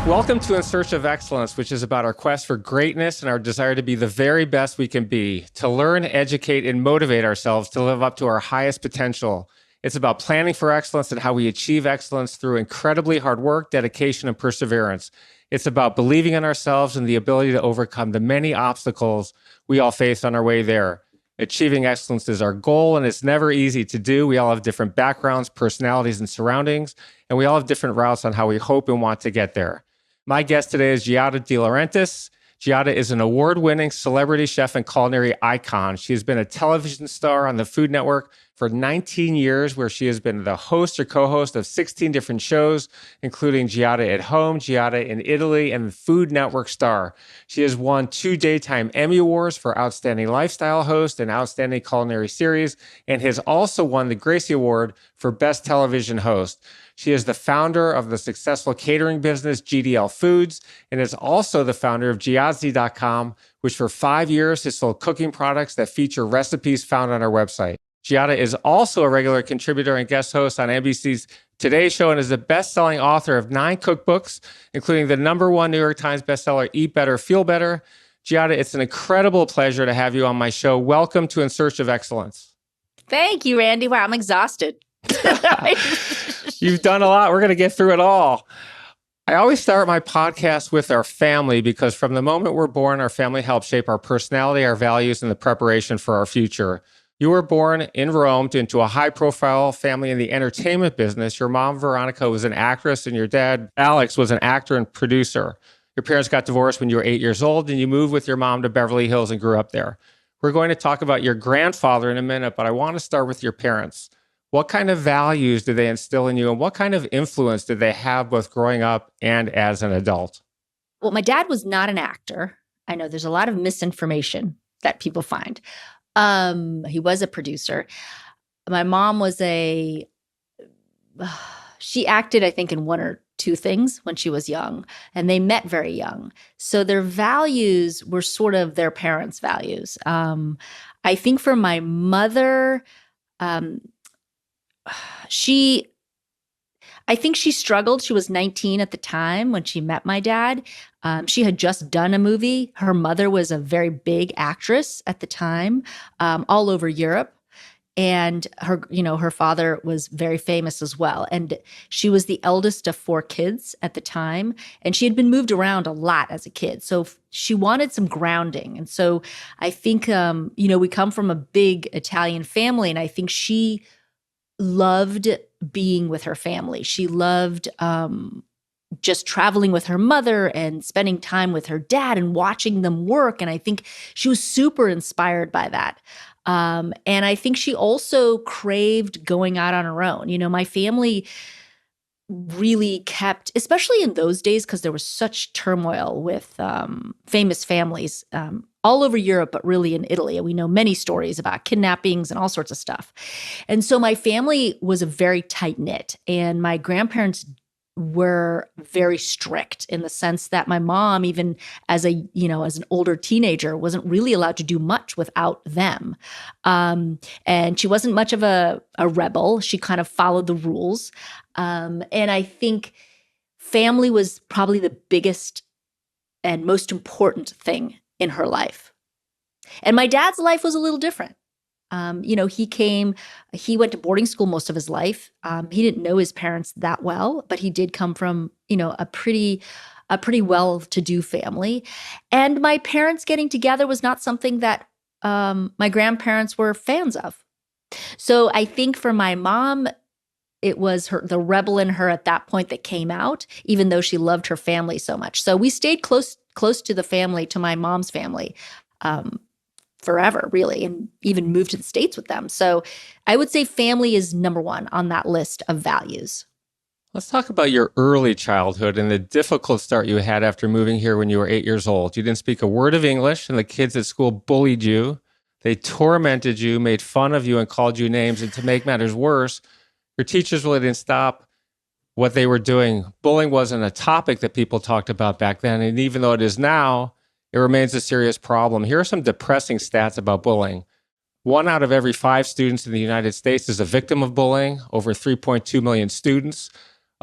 Welcome to In Search of Excellence, which is about our quest for greatness and our desire to be the very best we can be, to learn, educate, and motivate ourselves to live up to our highest potential. It's about planning for excellence and how we achieve excellence through incredibly hard work, dedication, and perseverance. It's about believing in ourselves and the ability to overcome the many obstacles we all face on our way there. Achieving excellence is our goal, and it's never easy to do. We all have different backgrounds, personalities, and surroundings, and we all have different routes on how we hope and want to get there. My guest today is Giada De Laurentiis. Giada is an award-winning celebrity chef and culinary icon. She has been a television star on the Food Network for 19 years, where she has been the host or co-host of 16 different shows, including Giada at Home, Giada in Italy, and Food Network Star. She has won 2 Daytime Emmy Awards for Outstanding Lifestyle Host and Outstanding Culinary Series, and has also won the Gracie Award for Best Television Host. She is the founder of the successful catering business GDL Foods, and is also the founder of Giada.com, which for 5 years has sold cooking products that feature recipes found on our website. Giada is also a regular contributor and guest host on NBC's Today Show and is the best-selling author of 9 cookbooks, including the #1 New York Times bestseller, Eat Better, Feel Better. Giada, it's an incredible pleasure to have you on my show. Welcome to In Search of Excellence. Thank you, Randy. Wow, I'm exhausted. You've done a lot. We're going to get through it all. I always start my podcast with our family because from the moment we're born, our family helps shape our personality, our values, and the preparation for our future. You were born in Rome into a high-profile family in the entertainment business. Your mom, Veronica, was an actress, and your dad, Alex, was an actor and producer. Your parents got divorced when you were 8 years old, and you moved with your mom to Beverly Hills and grew up there. We're going to talk about your grandfather in a minute, but I want to start with your parents. What kind of values did they instill in you, and what kind of influence did they have both growing up and as an adult? Well, my dad was not an actor. I know there's a lot of misinformation that people find. He was a producer. My mom was she acted, I think, in 1 or 2 things when she was young, and they met very young. So their values were sort of their parents' values. I think for my mother, I think she struggled. She was 19 at the time when she met my dad. She had just done a movie. Her mother was a very big actress at the time, all over Europe. And her father was very famous as well. And she was the eldest of 4 kids at the time. And she had been moved around a lot as a kid. So she wanted some grounding. And so I think, we come from a big Italian family. And I think she loved being with her family. She loved just traveling with her mother and spending time with her dad and watching them work. And I think she was super inspired by that. And I think she also craved going out on her own. My family really kept, especially in those days, because there was such turmoil with famous families all over Europe, but really in Italy. And we know many stories about kidnappings and all sorts of stuff. And so my family was a very tight-knit, and my grandparents were very strict in the sense that my mom, even as an older teenager, wasn't really allowed to do much without them. And she wasn't much of a rebel. She kind of followed the rules. And I think family was probably the biggest and most important thing in her life. And my dad's life was a little different. He went to boarding school most of his life. He didn't know his parents that well, but he did come from, a pretty well-to-do family. And my parents getting together was not something that my grandparents were fans of. So I think for my mom, it was the rebel in her at that point that came out, even though she loved her family so much. So we stayed close to the family, to my mom's family, forever, really, and even moved to the States with them. So I would say family is #1 on that list of values. Let's talk about your early childhood and the difficult start you had after moving here when you were 8 years old. You didn't speak a word of English, and the kids at school bullied you. They tormented you, made fun of you, and called you names. And to make matters worse, your teachers really didn't stop what they were doing. Bullying wasn't a topic that people talked about back then. And even though it is now, it remains a serious problem. Here are some depressing stats about bullying. 1 out of every 5 students in the United States is a victim of bullying, over 3.2 million students.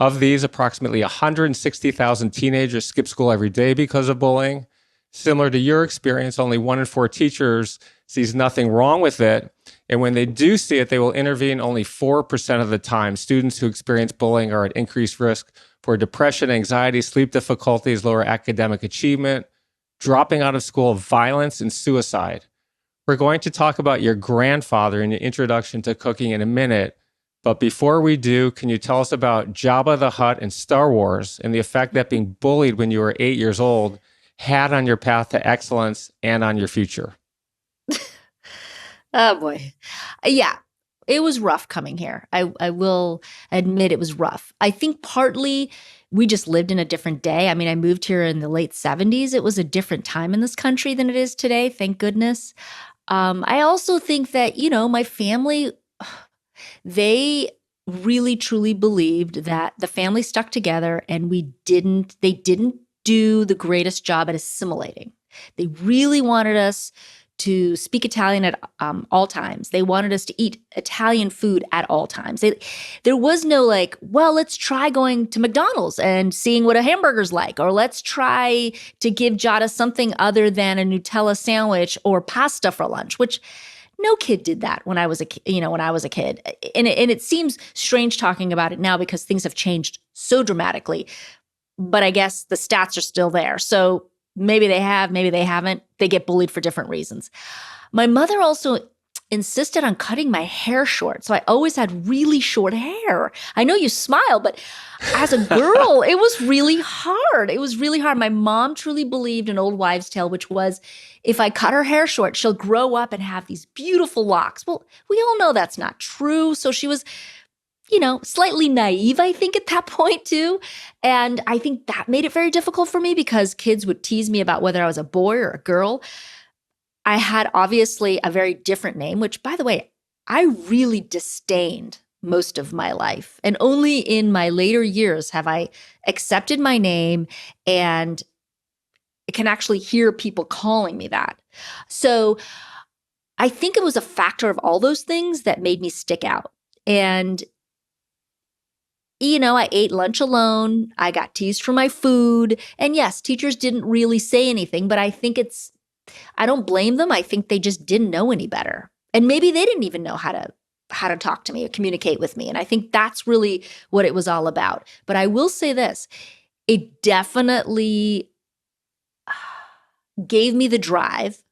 Of these, approximately 160,000 teenagers skip school every day because of bullying. Similar to your experience, only 1 in 4 teachers sees nothing wrong with it. And when they do see it, they will intervene only 4% of the time. Students who experience bullying are at increased risk for depression, anxiety, sleep difficulties, lower academic achievement, dropping out of school, violence, and suicide. We're going to talk about your grandfather in your introduction to cooking in a minute. But before we do, can you tell us about Jabba the Hutt and Star Wars and the effect that being bullied when you were 8 years old had on your path to excellence and on your future? Oh boy. Yeah, it was rough coming here. I will admit it was rough. I think partly we just lived in a different day. I mean, I moved here in the late 70s. It was a different time in this country than it is today, thank goodness. I also think that, my family, they really truly believed that the family stuck together and they didn't do the greatest job at assimilating. They really wanted us to speak Italian at all times. They wanted us to eat Italian food at all times. There was no like, well, let's try going to McDonald's and seeing what a hamburger's like, or let's try to give Giada something other than a Nutella sandwich or pasta for lunch, which no kid did that when I was a kid. And it seems strange talking about it now because things have changed so dramatically. But I guess the stats are still there. So maybe they have, maybe they haven't. They get bullied for different reasons. My mother also insisted on cutting my hair short. So I always had really short hair. I know you smile, but as a girl, it was really hard. It was really hard. My mom truly believed an old wives' tale, which was if I cut her hair short, she'll grow up and have these beautiful locks. Well, we all know that's not true. So she was slightly naive, I think, at that point too. And I think that made it very difficult for me because kids would tease me about whether I was a boy or a girl. I had obviously a very different name, which, by the way, I really disdained most of my life. And only in my later years have I accepted my name and I can actually hear people calling me that. So I think it was a factor of all those things that made me stick out. And I ate lunch alone. I got teased for my food. And yes, teachers didn't really say anything, but I think I don't blame them. I think they just didn't know any better. And maybe they didn't even know how to talk to me or communicate with me. And I think that's really what it was all about. But I will say this, it definitely gave me the drive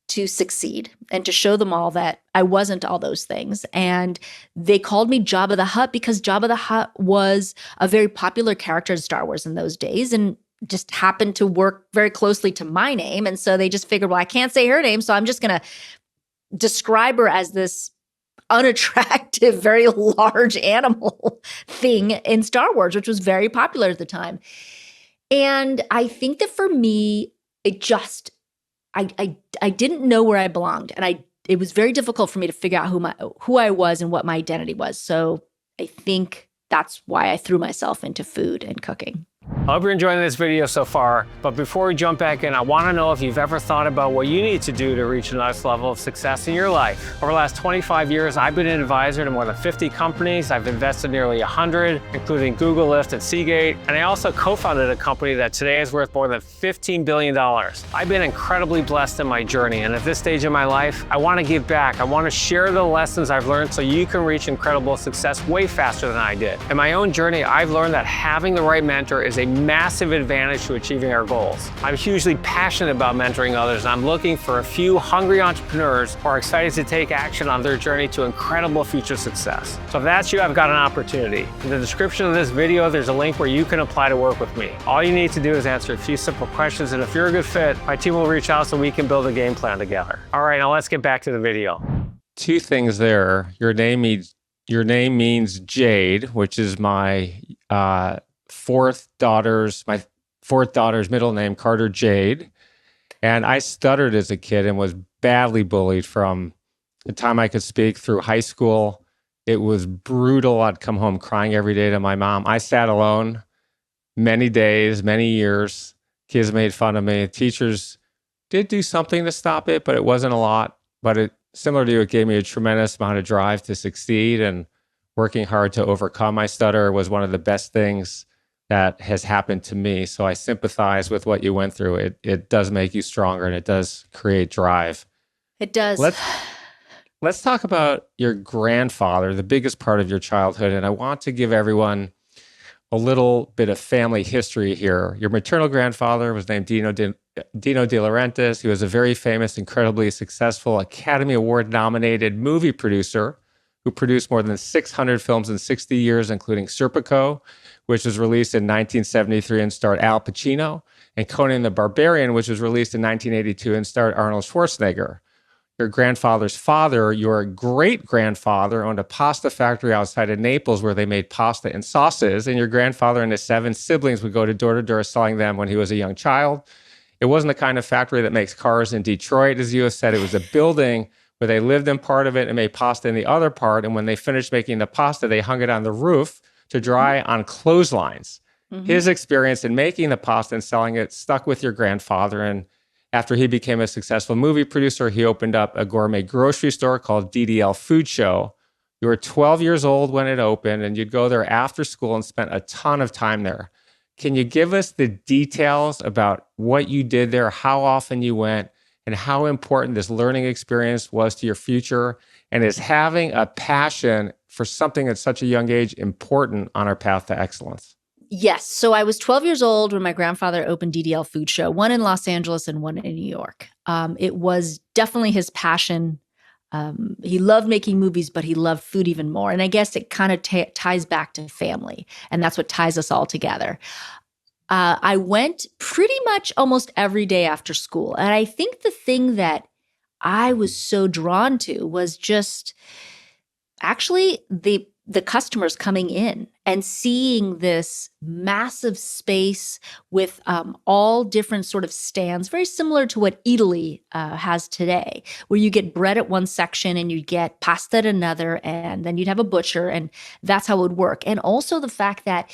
to succeed and to show them all that I wasn't all those things. And they called me Jabba the Hutt because Jabba the Hutt was a very popular character in Star Wars in those days and just happened to work very closely to my name. And so they just figured, well, I can't say her name, so I'm just going to describe her as this unattractive, very large animal thing in Star Wars, which was very popular at the time. And I think that for me, it just I didn't know where I belonged, and it was very difficult for me to figure out who I was and what my identity was. So I think that's why I threw myself into food and cooking. I hope you're enjoying this video so far, but before we jump back in, I want to know if you've ever thought about what you need to do to reach the next level of success in your life. Over the last 25 years, I've been an advisor to more than 50 companies. I've invested nearly 100, including Google, Lyft, and Seagate. And I also co-founded a company that today is worth more than $15 billion. I've been incredibly blessed in my journey, and at this stage in my life, I want to give back. I want to share the lessons I've learned so you can reach incredible success way faster than I did. In my own journey, I've learned that having the right mentor is a massive advantage to achieving our goals. I'm hugely passionate about mentoring others, and I'm looking for a few hungry entrepreneurs who are excited to take action on their journey to incredible future success. So if that's you, I've got an opportunity. In the description of this video, there's a link where you can apply to work with me. All you need to do is answer a few simple questions, and if you're a good fit, my team will reach out so we can build a game plan together. All right, now let's get back to the video. Two things there. Your name means Jade, which is my fourth daughter's middle name, Carter Jade. And I stuttered as a kid and was badly bullied from the time I could speak through high school. It was brutal. I'd come home crying every day to my mom. I sat alone many days, many years. Kids made fun of me. Teachers did do something to stop it, but it wasn't a lot. But similar to you, it gave me a tremendous amount of drive to succeed. And working hard to overcome my stutter was one of the best things that has happened to me. So I sympathize with what you went through. It does make you stronger, and it does create drive. It does. Let's talk about your grandfather, the biggest part of your childhood. And I want to give everyone a little bit of family history here. Your maternal grandfather was named Dino De Laurentiis. He was a very famous, incredibly successful Academy Award nominated movie producer who produced more than 600 films in 60 years, including Serpico, which was released in 1973 and starred Al Pacino, and Conan the Barbarian, which was released in 1982 and starred Arnold Schwarzenegger. Your grandfather's father, your great-grandfather, owned a pasta factory outside of Naples where they made pasta and sauces, and your grandfather and his 7 siblings would go door to door selling them when he was a young child. It wasn't the kind of factory that makes cars in Detroit, as you have said. It was a building where they lived in part of it and made pasta in the other part, and when they finished making the pasta, they hung it on the roof to dry on clotheslines. Mm-hmm. His experience in making the pasta and selling it stuck with your grandfather, and after he became a successful movie producer, he opened up a gourmet grocery store called DDL Food Show. You were 12 years old when it opened, and you'd go there after school and spent a ton of time there. Can you give us the details about what you did there, how often you went, and how important this learning experience was to your future? And is having a passion for something at such a young age important on our path to excellence? Yes. So I was 12 years old when my grandfather opened DDL Food Show, one in Los Angeles and one in New York. It was definitely his passion. He loved making movies, but he loved food even more. And I guess it kind of ties back to family, and that's what ties us all together. I went pretty much almost every day after school. And I think the thing that I was so drawn to was just actually the customers coming in and seeing this massive space with all different sort of stands, very similar to what Italy has today, where you get bread at one section and you get pasta at another, and then you'd have a butcher, and that's how it would work. And also the fact that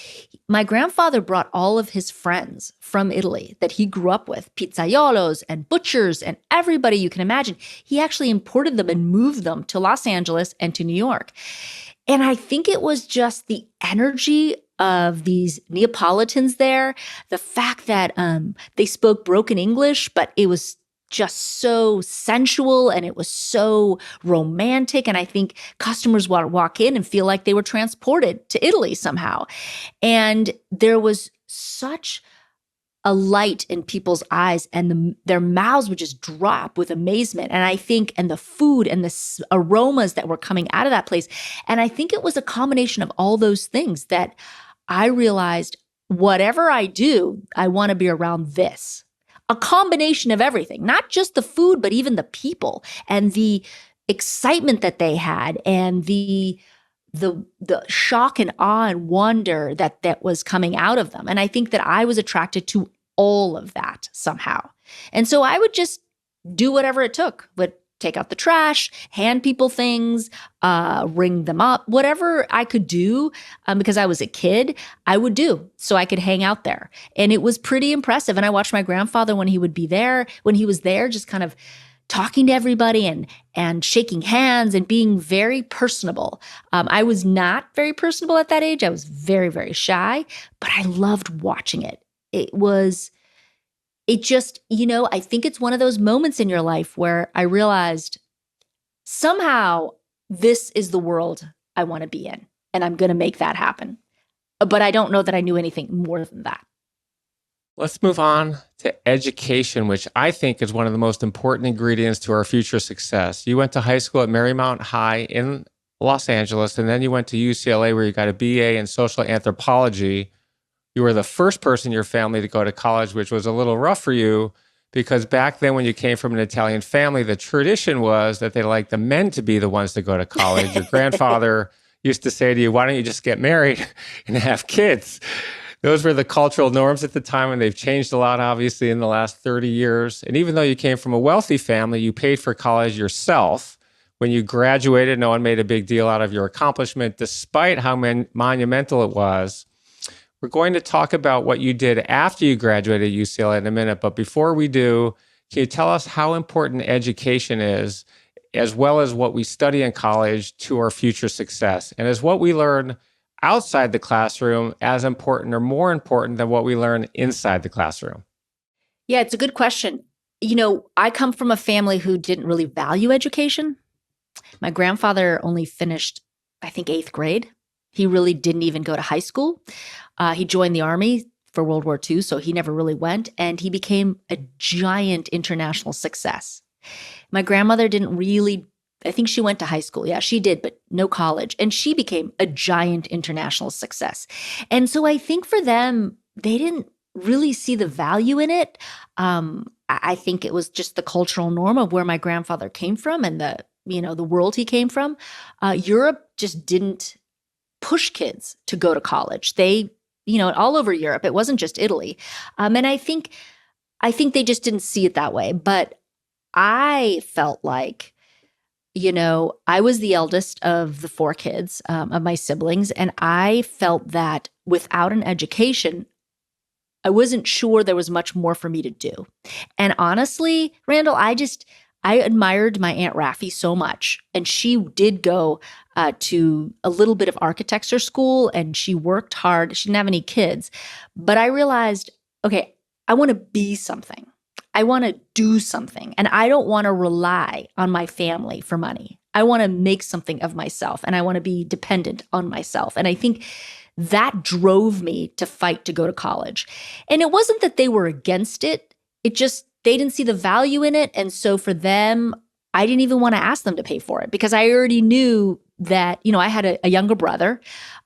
my grandfather brought all of his friends from Italy that he grew up with, pizzaiolos and butchers and everybody you can imagine. He actually imported them and moved them to Los Angeles and to New York. And I think it was just the energy of these Neapolitans there, the fact that they spoke broken English, but it was just so sensual and it was so romantic. And I think customers would walk in and feel like they were transported to Italy somehow. And there was such a light in people's eyes, and their mouths would just drop with amazement. And I think, and the food and the aromas that were coming out of that place. And I think it was a combination of all those things that I realized, whatever I do, I want to be around this. A combination of everything, not just the food, but even the people and the excitement that they had, and the shock and awe and wonder that was coming out of them. And I think that I was attracted to all of that somehow. And so I would just do whatever it took, would take out the trash, hand people things, ring them up, whatever I could do, because I was a kid, I would do so I could hang out there. And it was pretty impressive. And I watched my grandfather when he was there, just kind of talking to everybody and shaking hands and being very personable. I was not very personable at that age. I was very, very shy, but I loved watching it. I think it's one of those moments in your life where I realized somehow this is the world I want to be in, and I'm going to make that happen. But I don't know that I knew anything more than that. Let's move on to education, which I think is one of the most important ingredients to our future success. You went to high school at Marymount High in Los Angeles, and then you went to UCLA where you got a BA in social anthropology. You were the first person in your family to go to college, which was a little rough for you because back then when you came from an Italian family, the tradition was that they liked the men to be the ones to go to college. Your grandfather used to say to you, why don't you just get married and have kids? Those were the cultural norms at the time, and they've changed a lot, obviously, in the last 30 years. And even though you came from a wealthy family, you paid for college yourself. When you graduated, no one made a big deal out of your accomplishment, despite how monumental it was. We're going to talk about what you did after you graduated at UCLA in a minute. But before we do, can you tell us how important education is as well as what we study in college to our future success? And is what we learn outside the classroom as important or more important than what we learn inside the classroom? Yeah, it's a good question. You know, I come from a family who didn't really value education. My grandfather only finished, I think, 8th grade. He really didn't even go to high school. He joined the Army for World War II, so he never really went. And he became a giant international success. My grandmother didn't really, I think she went to high school. Yeah, she did, but no college. And she became a giant international success. And so I think for them, they didn't really see the value in it. I think it was just the cultural norm of where my grandfather came from and the world he came from. Europe just didn't push kids to go to college. They, all over Europe, it wasn't just Italy. And I think they just didn't see it that way. But I felt like, I was the eldest of the 4 kids, of my siblings. And I felt that without an education, I wasn't sure there was much more for me to do. And honestly, Randall, I admired my Aunt Raffi so much. And she did go to a little bit of architecture school and she worked hard. She didn't have any kids. But I realized, okay, I want to be something. I want to do something. And I don't want to rely on my family for money. I want to make something of myself and I want to be dependent on myself. And I think that drove me to fight to go to college. And it wasn't that they were against it. It just, they didn't see the value in it. And so for them, I didn't even want to ask them to pay for it because I already knew that, I had a younger brother,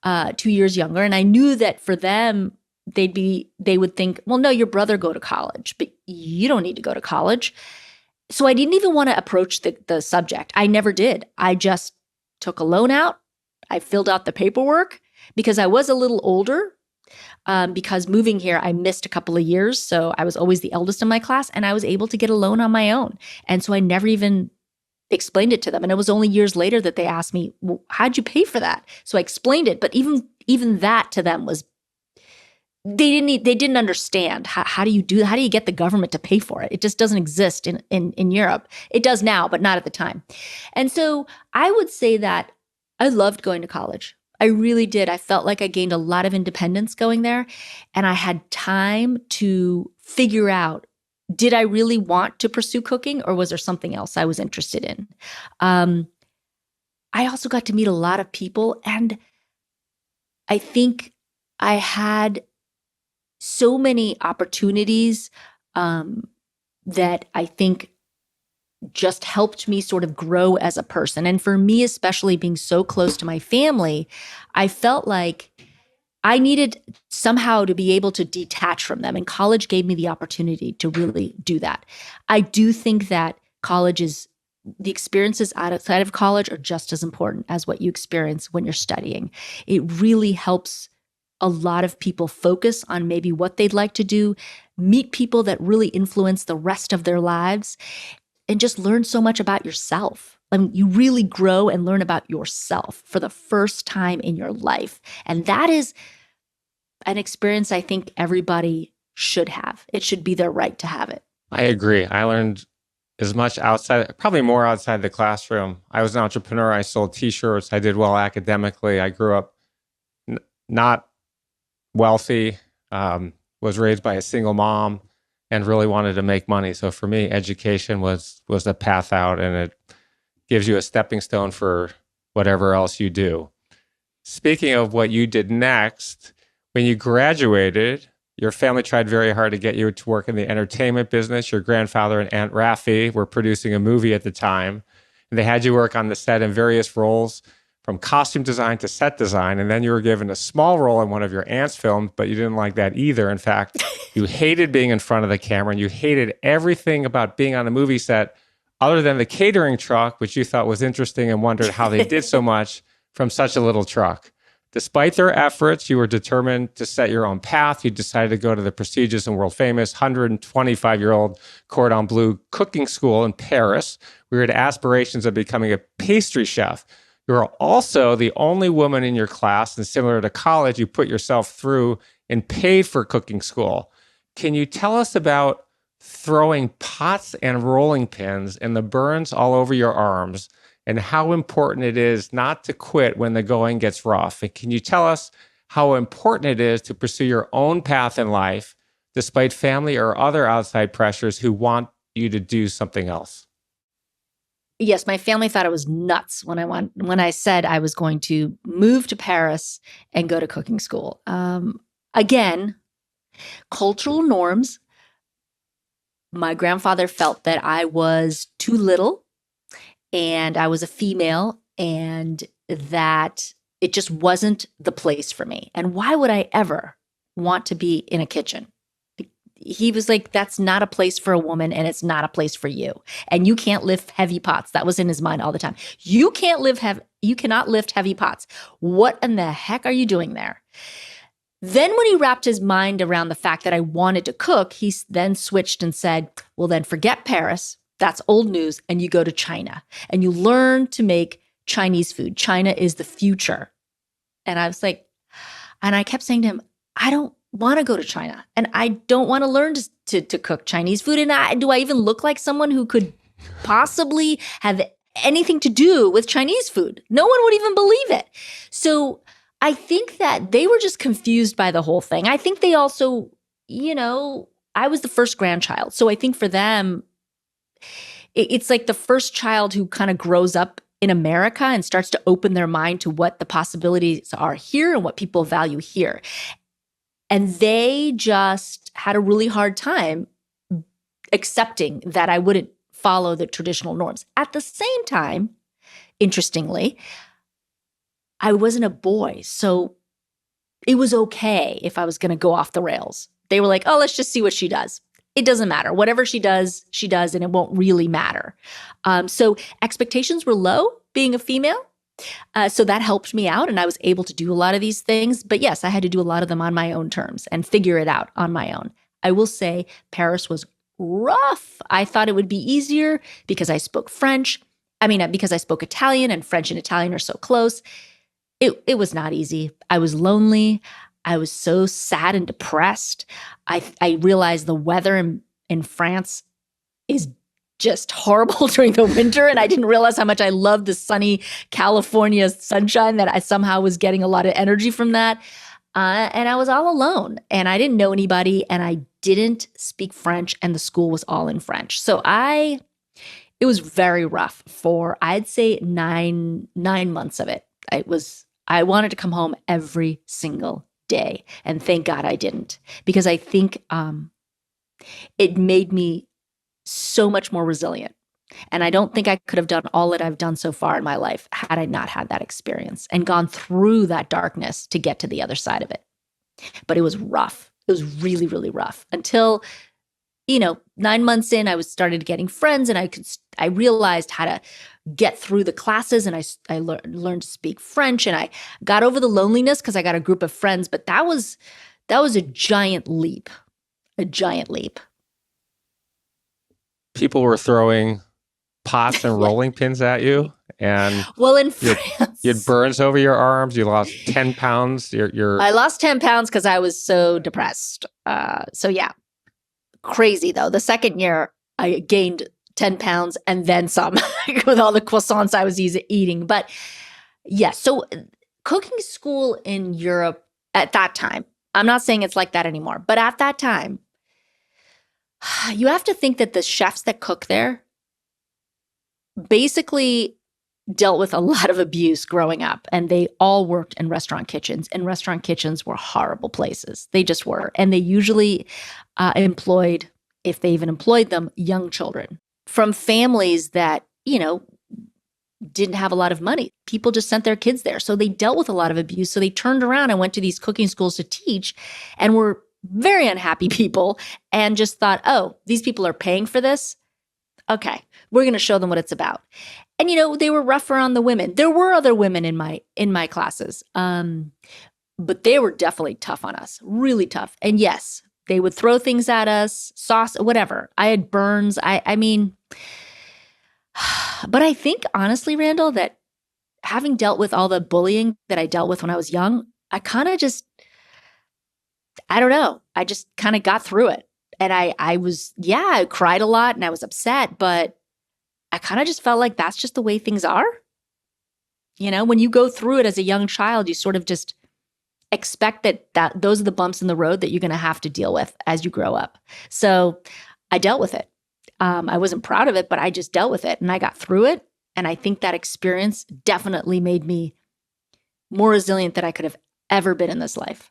2 years younger. And I knew that for them, they would think, well, no, your brother go to college, but you don't need to go to college. So I didn't even want to approach the subject. I never did. I just took a loan out. I filled out the paperwork because I was a little older. Because moving here, I missed a couple of years. So I was always the eldest in my class and I was able to get a loan on my own. And so I never even explained it to them. And it was only years later that they asked me, well, how'd you pay for that? So I explained it. But even that to them was, they didn't understand. How do you get the government to pay for it? It just doesn't exist in Europe. It does now, but not at the time. And so I would say that I loved going to college. I really did. I felt like I gained a lot of independence going there. And I had time to figure out, did I really want to pursue cooking or was there something else I was interested in? I also got to meet a lot of people. And I think I had so many opportunities that I think just helped me sort of grow as a person. And for me, especially being so close to my family, I felt like I needed somehow to be able to detach from them. And college gave me the opportunity to really do that. I do think that the experiences outside of college are just as important as what you experience when you're studying. It really helps a lot of people focus on maybe what they'd like to do, meet people that really influence the rest of their lives, and just learn so much about yourself. I mean, you really grow and learn about yourself for the first time in your life. And that is an experience I think everybody should have. It should be their right to have it. I agree. I learned as much outside, probably more outside the classroom. I was an entrepreneur. I sold t-shirts. I did well academically. I grew up not wealthy, was raised by a single mom, and really wanted to make money. So for me, education was the path out, and it gives you a stepping stone for whatever else you do. Speaking of what you did next, when you graduated, your family tried very hard to get you to work in the entertainment business. Your grandfather and Aunt Raffi were producing a movie at the time, and they had you work on the set in various roles, from costume design to set design. And then you were given a small role in one of your aunt's films, but you didn't like that either. In fact, you hated being in front of the camera and you hated everything about being on a movie set other than the catering truck, which you thought was interesting and wondered how they did so much from such a little truck. Despite their efforts, you were determined to set your own path. You decided to go to the prestigious and world famous 125-year-old Cordon Bleu cooking school in Paris. We had aspirations of becoming a pastry chef. You are also the only woman in your class, and similar to college, you put yourself through and paid for cooking school. Can you tell us about throwing pots and rolling pins and the burns all over your arms, and how important it is not to quit when the going gets rough. And can you tell us how important it is to pursue your own path in life despite family or other outside pressures who want you to do something else? Yes, my family thought I was nuts when I said I was going to move to Paris and go to cooking school. Again, cultural norms. My grandfather felt that I was too little and I was a female and that it just wasn't the place for me. And why would I ever want to be in a kitchen? He was like, that's not a place for a woman and it's not a place for you. And you can't lift heavy pots. That was in his mind all the time. You cannot lift heavy pots. What in the heck are you doing there? Then when he wrapped his mind around the fact that I wanted to cook, he then switched and said, well, then forget Paris. That's old news. And you go to China and you learn to make Chinese food. China is the future. And I was like, and I kept saying to him, I don't want to go to China and I don't want to learn to cook Chinese food. And do I even look like someone who could possibly have anything to do with Chinese food? No one would even believe it. So I think that they were just confused by the whole thing. I think they also, I was the first grandchild. So I think for them, it's like the first child who kind of grows up in America and starts to open their mind to what the possibilities are here and what people value here. And they just had a really hard time accepting that I wouldn't follow the traditional norms. At the same time, interestingly, I wasn't a boy, so it was okay if I was going to go off the rails. They were like, oh, let's just see what she does. It doesn't matter. Whatever she does, and it won't really matter. So expectations were low being a female. So that helped me out and I was able to do a lot of these things. But yes, I had to do a lot of them on my own terms and figure it out on my own. I will say Paris was rough. I thought it would be easier because I spoke French. Because I spoke Italian and French and Italian are so close. It was not easy. I was lonely. I was so sad and depressed. I realized the weather in France is just horrible during the winter. And I didn't realize how much I loved the sunny California sunshine, that I somehow was getting a lot of energy from that. And I was all alone and I didn't know anybody and I didn't speak French and the school was all in French. So it was very rough for, I'd say 9 months of it. I wanted to come home every single day. And thank God I didn't, because I think it made me so much more resilient. And I don't think I could have done all that I've done so far in my life had I not had that experience and gone through that darkness to get to the other side of it. But it was rough. It was really, really rough until, 9 months in, I started getting friends and I realized how to get through the classes and I learned to speak French and I got over the loneliness because I got a group of friends. But that was a giant leap, People were throwing pots and rolling pins at you, and well, in France, you had burns over your arms. You lost 10 pounds. I lost 10 pounds because I was so depressed. So yeah, crazy though. The second year, I gained 10 pounds and then some with all the croissants I was eating. But yes, so cooking school in Europe at that time, I'm not saying it's like that anymore, but at that time, you have to think that the chefs that cook there basically dealt with a lot of abuse growing up, and they all worked in restaurant kitchens, and restaurant kitchens were horrible places. They just were. And they usually employed, if they even employed them, young children from families that, didn't have a lot of money. People just sent their kids there. So they dealt with a lot of abuse. So they turned around and went to these cooking schools to teach and were very unhappy people and just thought, oh, these people are paying for this. Okay, we're going to show them what it's about. And, they were rougher on the women. There were other women in my classes, but they were definitely tough on us, really tough. And yes, they would throw things at us, sauce, whatever. I had burns. But I think honestly, Randall, that having dealt with all the bullying that I dealt with when I was young, I kind of just, I don't know. I just kind of got through it. And I cried a lot and I was upset, but I kind of just felt like that's just the way things are. You know, when you go through it as a young child, you sort of just expect that those are the bumps in the road that you're going to have to deal with as you grow up. So I dealt with it. I wasn't proud of it, but I just dealt with it and I got through it. And I think that experience definitely made me more resilient than I could have ever been in this life.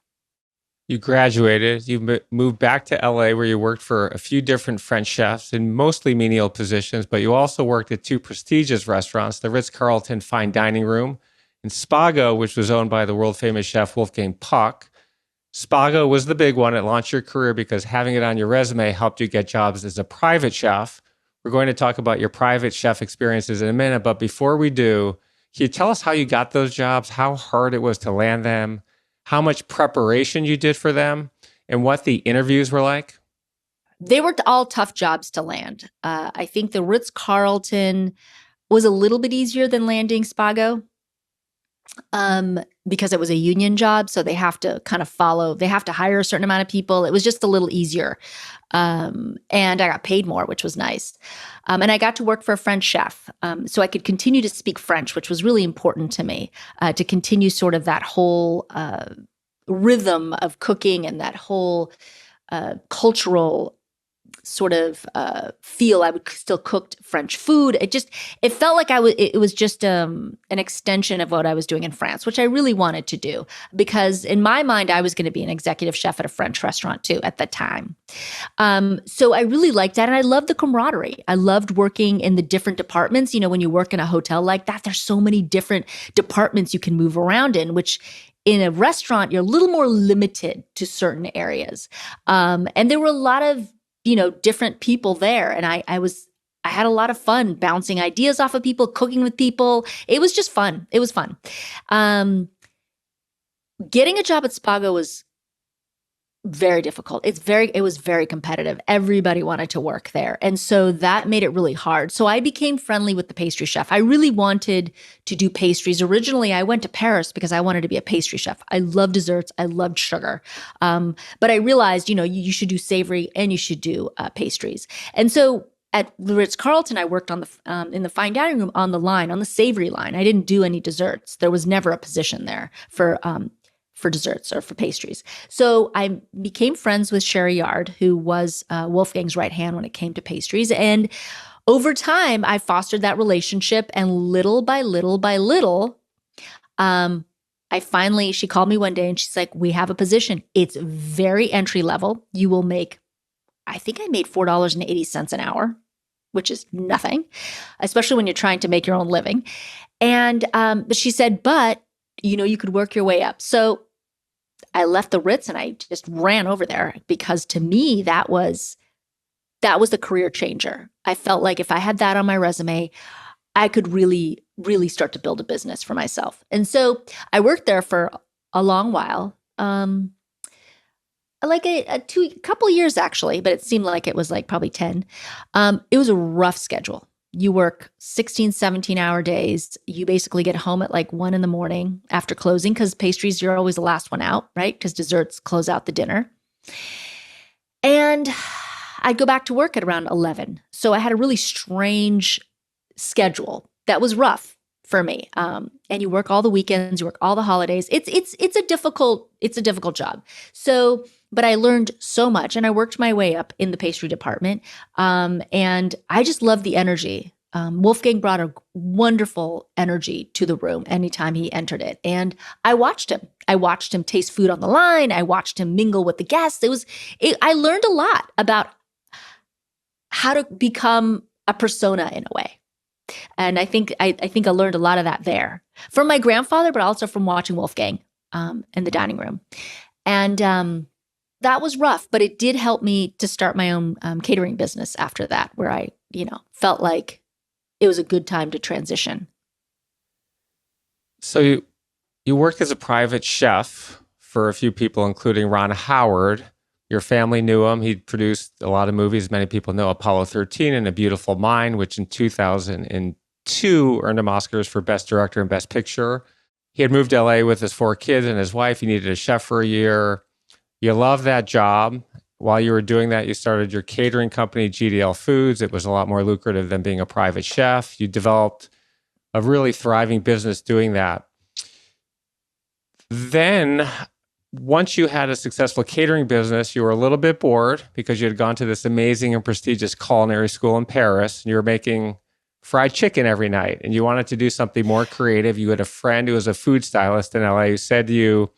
You graduated, you moved back to LA where you worked for a few different French chefs in mostly menial positions, but you also worked at two prestigious restaurants, the Ritz-Carlton Fine Dining Room and Spago, which was owned by the world famous chef Wolfgang Puck. Spago was the big one. It launched your career because having it on your resume helped you get jobs as a private chef. We're going to talk about your private chef experiences in a minute, but before we do, can you tell us how you got those jobs, how hard it was to land them, how much preparation you did for them, and what the interviews were like? They were all tough jobs to land. I think the Ritz-Carlton was a little bit easier than landing Spago because it was a union job. So they have to they have to hire a certain amount of people. It was just a little easier. And I got paid more, which was nice. And I got to work for a French chef. So I could continue to speak French, which was really important to me, to continue sort of that whole rhythm of cooking and that whole cultural sort of feel. I would still cook French food. It felt like it was just an extension of what I was doing in France, which I really wanted to do because in my mind, I was going to be an executive chef at a French restaurant too at the time. So I really liked that. And I loved the camaraderie. I loved working in the different departments. You know, when you work in a hotel like that, there's so many different departments you can move around in, which in a restaurant, you're a little more limited to certain areas. And there were a lot of different people there. And I had a lot of fun bouncing ideas off of people, cooking with people. It was just fun. It was fun. Getting a job at Spago was very difficult. It was very competitive. Everybody wanted to work there. And so that made it really hard. So I became friendly with the pastry chef. I really wanted to do pastries. Originally, I went to Paris because I wanted to be a pastry chef. I love desserts. I loved sugar. But I realized, you should do savory and you should do pastries. And so at the Ritz-Carlton, I worked on in the fine dining room on the savory line. I didn't do any desserts. There was never a position there for desserts or for pastries. So I became friends with Sherry Yard, who was Wolfgang's right hand when it came to pastries. And over time, I fostered that relationship. And little by little by little, she called me one day and she's like, we have a position. It's very entry level. You will make, I think I made $4.80 an hour, which is nothing, especially when you're trying to make your own living. And but she said, you could work your way up. So I left the Ritz and I just ran over there because to me, that was the career changer. I felt like if I had that on my resume, I could really, really start to build a business for myself. And so I worked there for a long while, like a couple of years actually, but it seemed like it was like probably 10. It was a rough schedule. You work 16, 17-hour days. You basically get home at like 1 a.m. after closing because pastries, you're always the last one out, right? Because desserts close out the dinner. And I'd go back to work at around 11. So I had a really strange schedule that was rough for me. And you work all the weekends, you work all the holidays. It's a difficult job. So, but I learned so much and I worked my way up in the pastry department. And I just loved the energy. Wolfgang brought a wonderful energy to the room anytime he entered it. And I watched him. I watched him taste food on the line. I watched him mingle with the guests. I learned a lot about how to become a persona in a way. And I think I learned a lot of that there from my grandfather, but also from watching Wolfgang in the dining room. And that was rough, but it did help me to start my own catering business after that, where I, felt like it was a good time to transition. So you worked as a private chef for a few people, including Ron Howard. Your family knew him. He produced a lot of movies. Many people know Apollo 13 and A Beautiful Mind, which in 2002 earned him Oscars for Best Director and Best Picture. He had moved to LA with his 4 kids and his wife. He needed a chef for a year. You loved that job. while you were doing that, you started your catering company, GDL Foods. It was a lot more lucrative than being a private chef. You developed a really thriving business doing that. Then, once you had a successful catering business, you were a little bit bored because you had gone to this amazing and prestigious culinary school in Paris, and you were making fried chicken every night, and you wanted to do something more creative. You had a friend who was a food stylist in LA who said to you,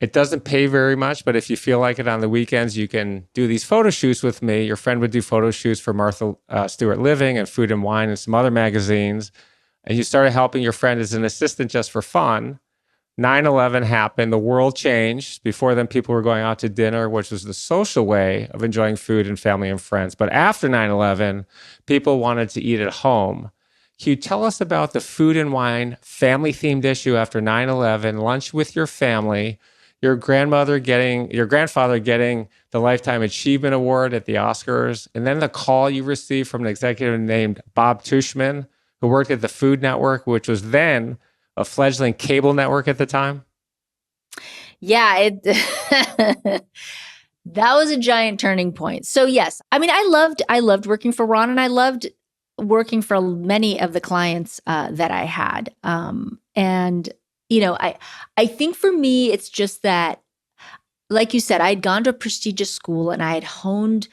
it doesn't pay very much, but if you feel like it on the weekends, you can do these photo shoots with me. Your friend would do photo shoots for Martha Stewart Living and Food and Wine and some other magazines. And you started helping your friend as an assistant just for fun. 9/11 happened. The world changed. Before then, people were going out to dinner, which was the social way of enjoying food and family and friends. But after 9/11, people wanted to eat at home. Can you tell us about the Food and Wine family-themed issue after 9/11, lunch with your family, your grandfather getting the Lifetime Achievement Award at the Oscars, and then the call you received from an executive named Bob Tushman, who worked at the Food Network, which was then a fledgling cable network at the time? Yeah, that was a giant turning point. So yes, I mean, I loved working for Ron, and I loved working for many of the clients that I had. And you know, I think for me, it's just that, like you said, I had gone to a prestigious school and I had honed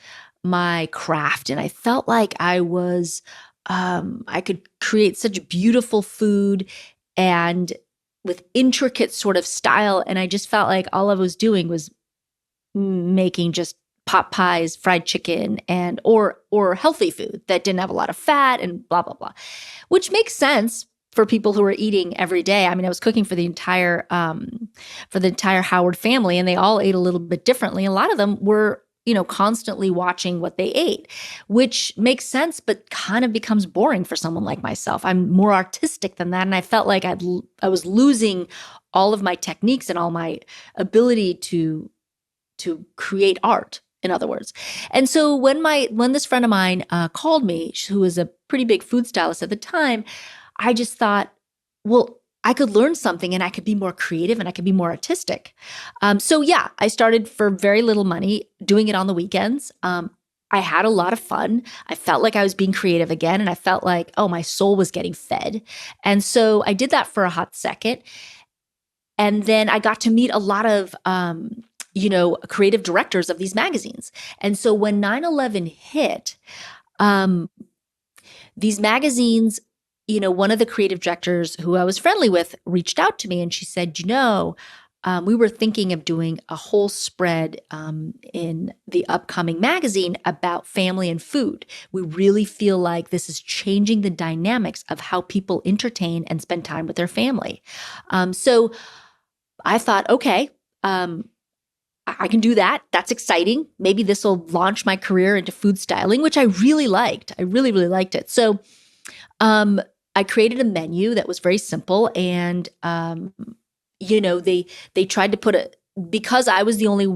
my craft, and I felt like I could create such beautiful food and with intricate sort of style. And I just felt like all I was doing was making just pot pies, fried chicken, and or healthy food that didn't have a lot of fat and blah, blah, blah, which makes sense for people who are eating every day. I mean, I was cooking for the entire Howard family, and they all ate a little bit differently. A lot of them were, constantly watching what they ate, which makes sense, but kind of becomes boring for someone like myself. I'm more artistic than that. And I felt like I was losing all of my techniques and all my ability to create art, in other words. And so when this friend of mine called me, who was a pretty big food stylist at the time, I just thought, well, I could learn something and I could be more creative and I could be more artistic. So yeah, I started for very little money doing it on the weekends. I had a lot of fun. I felt like I was being creative again, and I felt like, oh, my soul was getting fed. And so I did that for a hot second. And then I got to meet a lot of, creative directors of these magazines. And so when 9/11 hit, these magazines, one of the creative directors who I was friendly with reached out to me, and she said, we were thinking of doing a whole spread in the upcoming magazine about family and food. We really feel like this is changing the dynamics of how people entertain and spend time with their family. So I thought, okay, I can do that. That's exciting. Maybe this will launch my career into food styling, which I really liked. I really, really liked it. So I created a menu that was very simple, and they tried to put because I was the only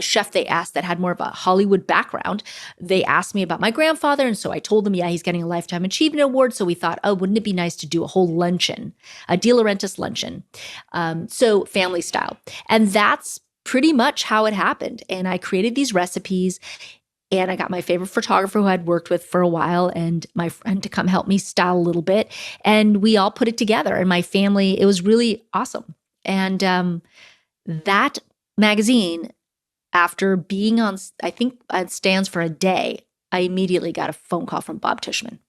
chef they asked that had more of a Hollywood background. They asked me about my grandfather, and so I told them, yeah, he's getting a Lifetime Achievement Award. So we thought, oh, wouldn't it be nice to do a whole luncheon, a DeLaurentiis luncheon, so family style, and that's pretty much how it happened. And I created these recipes. And I got my favorite photographer who I'd worked with for a while and my friend to come help me style a little bit. And we all put it together. And my family, it was really awesome. And that magazine, after being on, I think it stands for a day, I immediately got a phone call from Bob Tushman.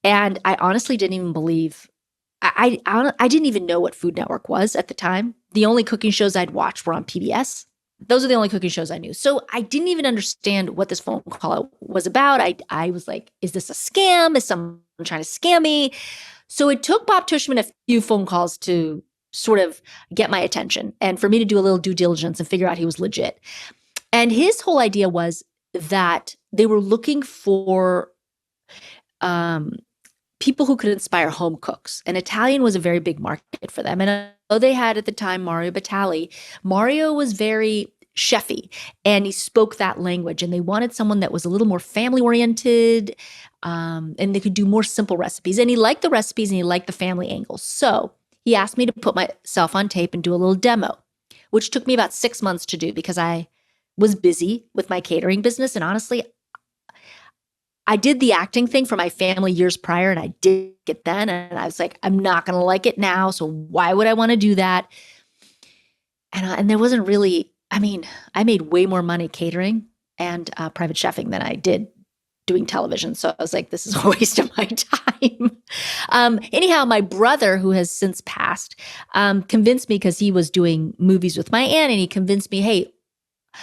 And I honestly didn't even believe, I didn't even know what Food Network was at the time. The only cooking shows I'd watched were on PBS. Those are the only cooking shows I knew. So I didn't even understand what this phone call was about. I was like, is this a scam? Is someone trying to scam me? So it took Bob Tushman a few phone calls to sort of get my attention and for me to do a little due diligence and figure out he was legit. And his whole idea was that they were looking for people who could inspire home cooks. And Italian was a very big market for them. And although they had at the time Mario Batali, Mario was very chefy and he spoke that language. And they wanted someone that was a little more family oriented and they could do more simple recipes. And he liked the recipes and he liked the family angle. So he asked me to put myself on tape and do a little demo, which took me about 6 months to do because I was busy with my catering business. And honestly, I did the acting thing for my family years prior, and I did it then. And I was like, I'm not going to like it now. So why would I want to do that? And there wasn't really, I mean, I made way more money catering and private chefing than I did doing television. So I was like, this is a waste of my time. Anyhow, my brother, who has since passed, convinced me, because he was doing movies with my aunt, and he convinced me, hey,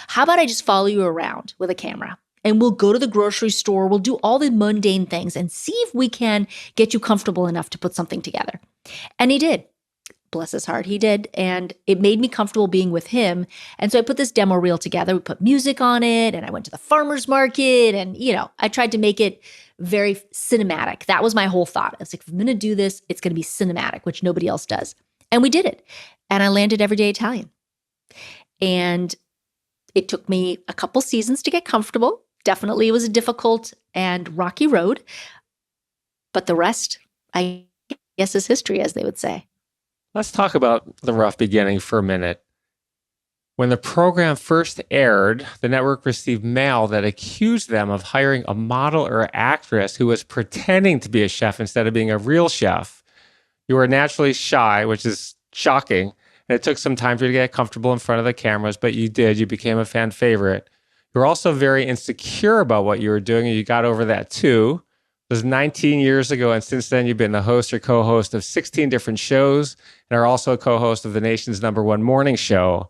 how about I just follow you around with a camera? And we'll go to the grocery store. We'll do all the mundane things and see if we can get you comfortable enough to put something together. And he did. Bless his heart, he did. And it made me comfortable being with him. And so I put this demo reel together. We put music on it, and I went to the farmer's market, and, I tried to make it very cinematic. That was my whole thought. I was like, if I'm going to do this, it's going to be cinematic, which nobody else does. And we did it. And I landed Everyday Italian. And it took me a couple seasons to get comfortable. Definitely, it was a difficult and rocky road. But the rest, I guess, is history, as they would say. Let's talk about the rough beginning for a minute. When the program first aired, the network received mail that accused them of hiring a model or actress who was pretending to be a chef instead of being a real chef. You were naturally shy, which is shocking, and it took some time for you to get comfortable in front of the cameras, but you did. You became a fan favorite. You were also very insecure about what you were doing, and you got over that too. It was 19 years ago, and since then you've been the host or co-host of 16 different shows and are also a co-host of the nation's #1 morning show.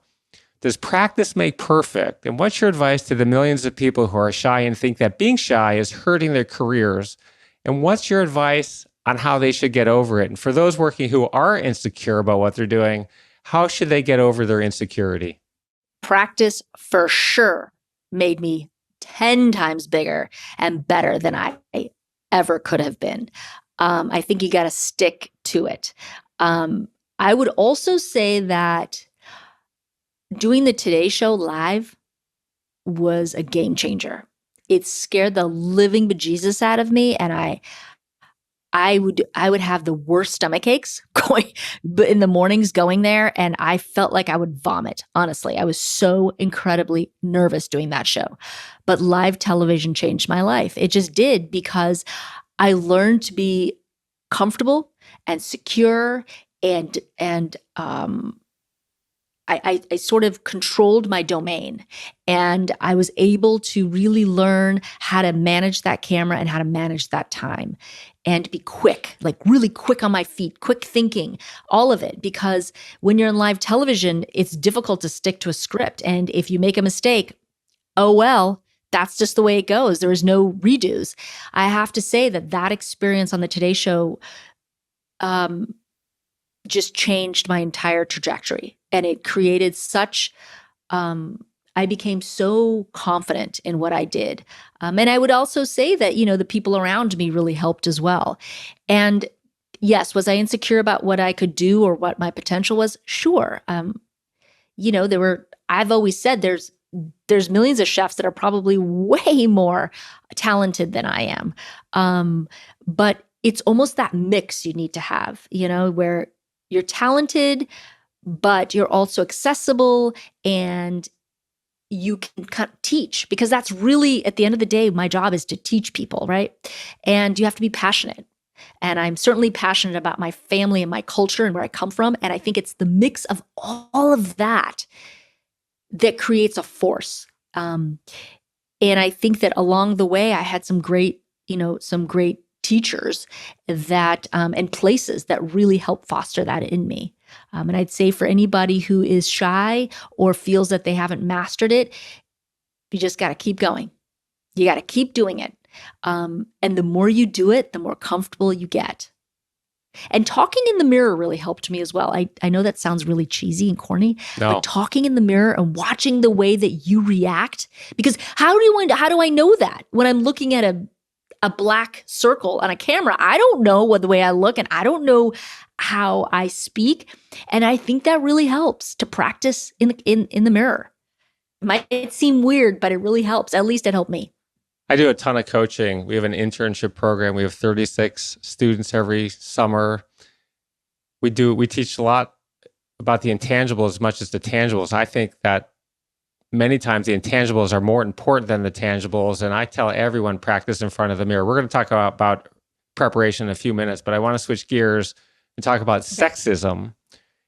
Does practice make perfect? And what's your advice to the millions of people who are shy and think that being shy is hurting their careers? And what's your advice on how they should get over it? And for those working who are insecure about what they're doing, how should they get over their insecurity? Practice for sure made me 10 times bigger and better than I ever could have been. I think you got to stick to it. I would also say that doing the Today Show live was a game changer. It scared the living bejesus out of me, and I would have the worst stomach aches going in the mornings going there, and I felt like I would vomit. Honestly, I was so incredibly nervous doing that show. But live television changed my life. It just did, because I learned to be comfortable and secure, and I sort of controlled my domain, and I was able to really learn how to manage that camera and how to manage that time and be quick, like really quick on my feet, quick thinking, all of it. Because when you're in live television, it's difficult to stick to a script. And if you make a mistake, oh, well, that's just the way it goes. There is no redos. I have to say that experience on the Today Show just changed my entire trajectory. And it created such, I became so confident in what I did. And I would also say that, the people around me really helped as well. And yes, was I insecure about what I could do or what my potential was? Sure. I've always said there's millions of chefs that are probably way more talented than I am. But it's almost that mix you need to have, where you're talented, but you're also accessible and you can teach, because that's really, at the end of the day, my job is to teach people, right? And you have to be passionate. And I'm certainly passionate about my family and my culture and where I come from. And I think it's the mix of all of that that creates a force. And I think that along the way, I had some great teachers that and places that really help foster that in me. And I'd say for anybody who is shy or feels that they haven't mastered it, you just got to keep going. You got to keep doing it. And the more you do it, the more comfortable you get. And talking in the mirror really helped me as well. I know that sounds really cheesy and corny, No. but talking in the mirror and watching the way that you react, because how do I know that when I'm looking at a black circle on a camera? I don't know what the way I look, and I don't know how I speak. And I think that really helps to practice in the mirror. It might seem weird, but it really helps. At least it helped me. I do a ton of coaching. We have an internship program. We have 36 students every summer. We teach a lot about the intangibles as much as the tangibles. I think that many times the intangibles are more important than the tangibles. And I tell everyone, practice in front of the mirror. We're going to talk about preparation in a few minutes, but I want to switch gears and talk about sexism.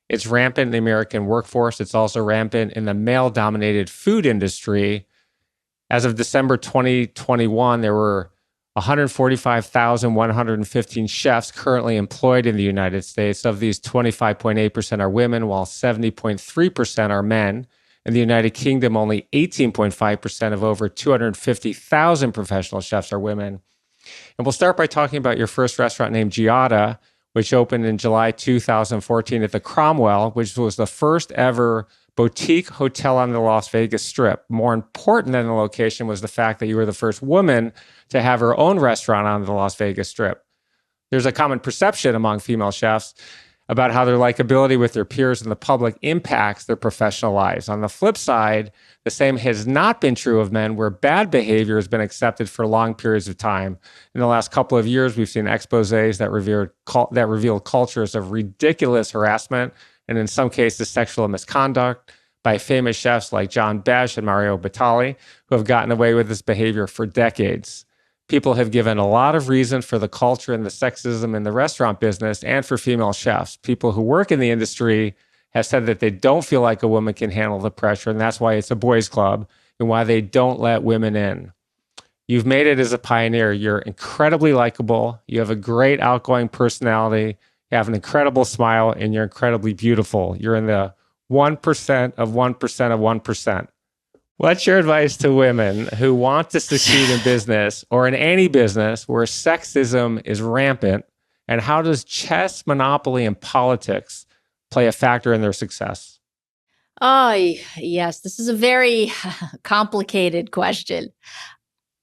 It's rampant in the American workforce. It's also rampant in the male-dominated food industry. As of December 2021, there were 145,115 chefs currently employed in the United States. Of these, 25.8% are women, while 70.3% are men. In the United Kingdom, only 18.5% of over 250,000 professional chefs are women. And we'll start by talking about your first restaurant named Giada, which opened in July 2014 at the Cromwell, which was the first ever boutique hotel on the Las Vegas Strip. More important than the location was the fact that you were the first woman to have her own restaurant on the Las Vegas Strip. There's a common perception among female chefs about how their likability with their peers and the public impacts their professional lives. On the flip side, the same has not been true of men, where bad behavior has been accepted for long periods of time. In the last couple of years, we've seen exposés that reveal cultures of ridiculous harassment and in some cases sexual misconduct by famous chefs like John Besh and Mario Batali, who have gotten away with this behavior for decades. People have given a lot of reason for the culture and the sexism in the restaurant business and for female chefs. People who work in the industry have said that they don't feel like a woman can handle the pressure, and that's why it's a boys' club and why they don't let women in. You've made it as a pioneer. You're incredibly likable. You have a great outgoing personality. You have an incredible smile, and you're incredibly beautiful. You're in the 1% of 1% of 1%. What's your advice to women who want to succeed in business or in any business where sexism is rampant? And how does chess, Monopoly, and politics play a factor in their success? Oh, yes, this is a very complicated question.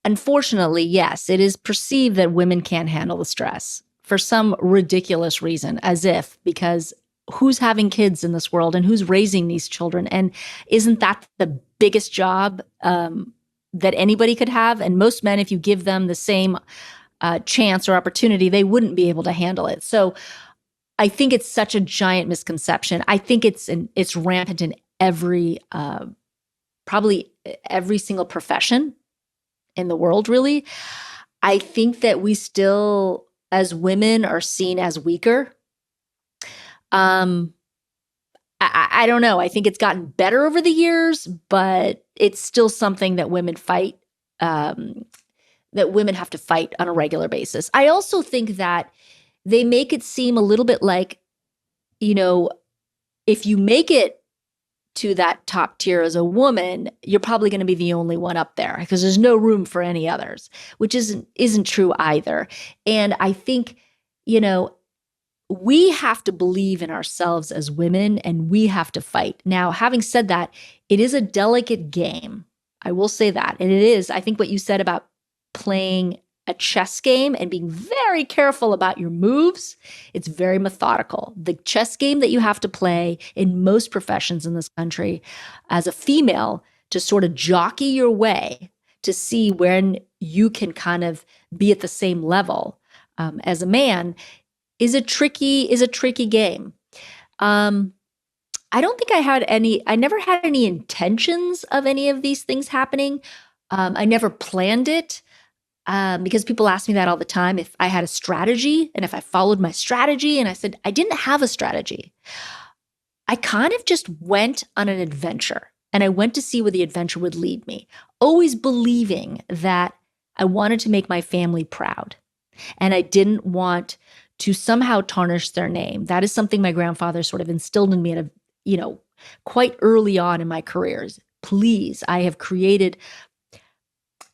Unfortunately, yes, it is perceived that women can't handle the stress for some ridiculous reason, because who's having kids in this world and who's raising these children? And isn't that the biggest job that anybody could have? And most men, if you give them the same chance or opportunity, they wouldn't be able to handle it. So I think it's such a giant misconception. I think it's rampant in probably every single profession in the world, really. I think that we still, as women, are seen as weaker. I don't know. I think it's gotten better over the years, but it's still something that women fight, that women have to fight on a regular basis. I also think that they make it seem a little bit like, if you make it to that top tier as a woman, you're probably going to be the only one up there because there's no room for any others, which isn't true either. And I think, we have to believe in ourselves as women, and we have to fight. Now, having said that, it is a delicate game. I will say that. And it is, I think what you said about playing a chess game and being very careful about your moves, it's very methodical. The chess game that you have to play in most professions in this country as a female, to sort of jockey your way to see when you can kind of be at the same level as a man, is a tricky game. I don't think I never had any intentions of any of these things happening. I never planned it because people ask me that all the time, if I had a strategy and if I followed my strategy. And I said, I didn't have a strategy. I kind of just went on an adventure, and I went to see where the adventure would lead me, always believing that I wanted to make my family proud. And I didn't want to somehow tarnish their name. That is something my grandfather sort of instilled in me at quite early on in my careers. Please, I have created,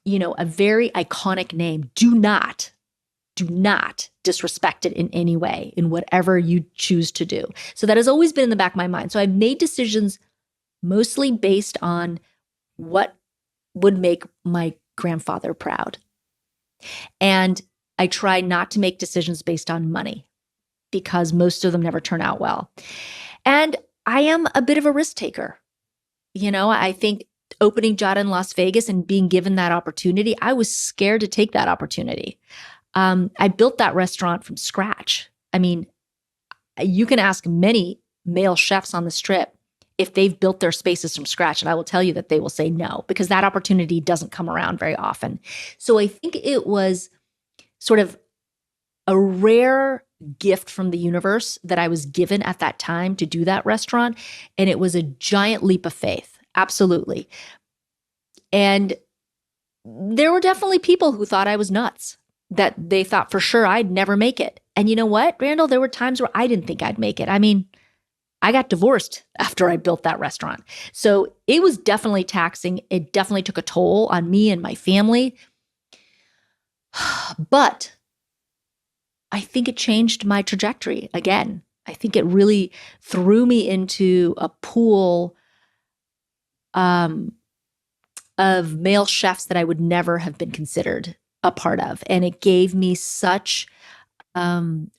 a very iconic name. Do not disrespect it in any way, in whatever you choose to do. So that has always been in the back of my mind. So I've made decisions mostly based on what would make my grandfather proud. And I try not to make decisions based on money because most of them never turn out well. And I am a bit of a risk taker. I think opening Giada in Las Vegas and being given that opportunity, I was scared to take that opportunity. I built that restaurant from scratch. I mean, you can ask many male chefs on the Strip, if they've built their spaces from scratch. And I will tell you that they will say no, because that opportunity doesn't come around very often. So I think it was sort of a rare gift from the universe that I was given at that time to do that restaurant. And it was a giant leap of faith. Absolutely. And there were definitely people who thought I was nuts, that they thought for sure I'd never make it. And you know what, Randall? There were times where I didn't think I'd make it. I mean, I got divorced after I built that restaurant. So it was definitely taxing. It definitely took a toll on me and my family. But I think it changed my trajectory again. I think it really threw me into a pool of male chefs that I would never have been considered a part of. And it gave me such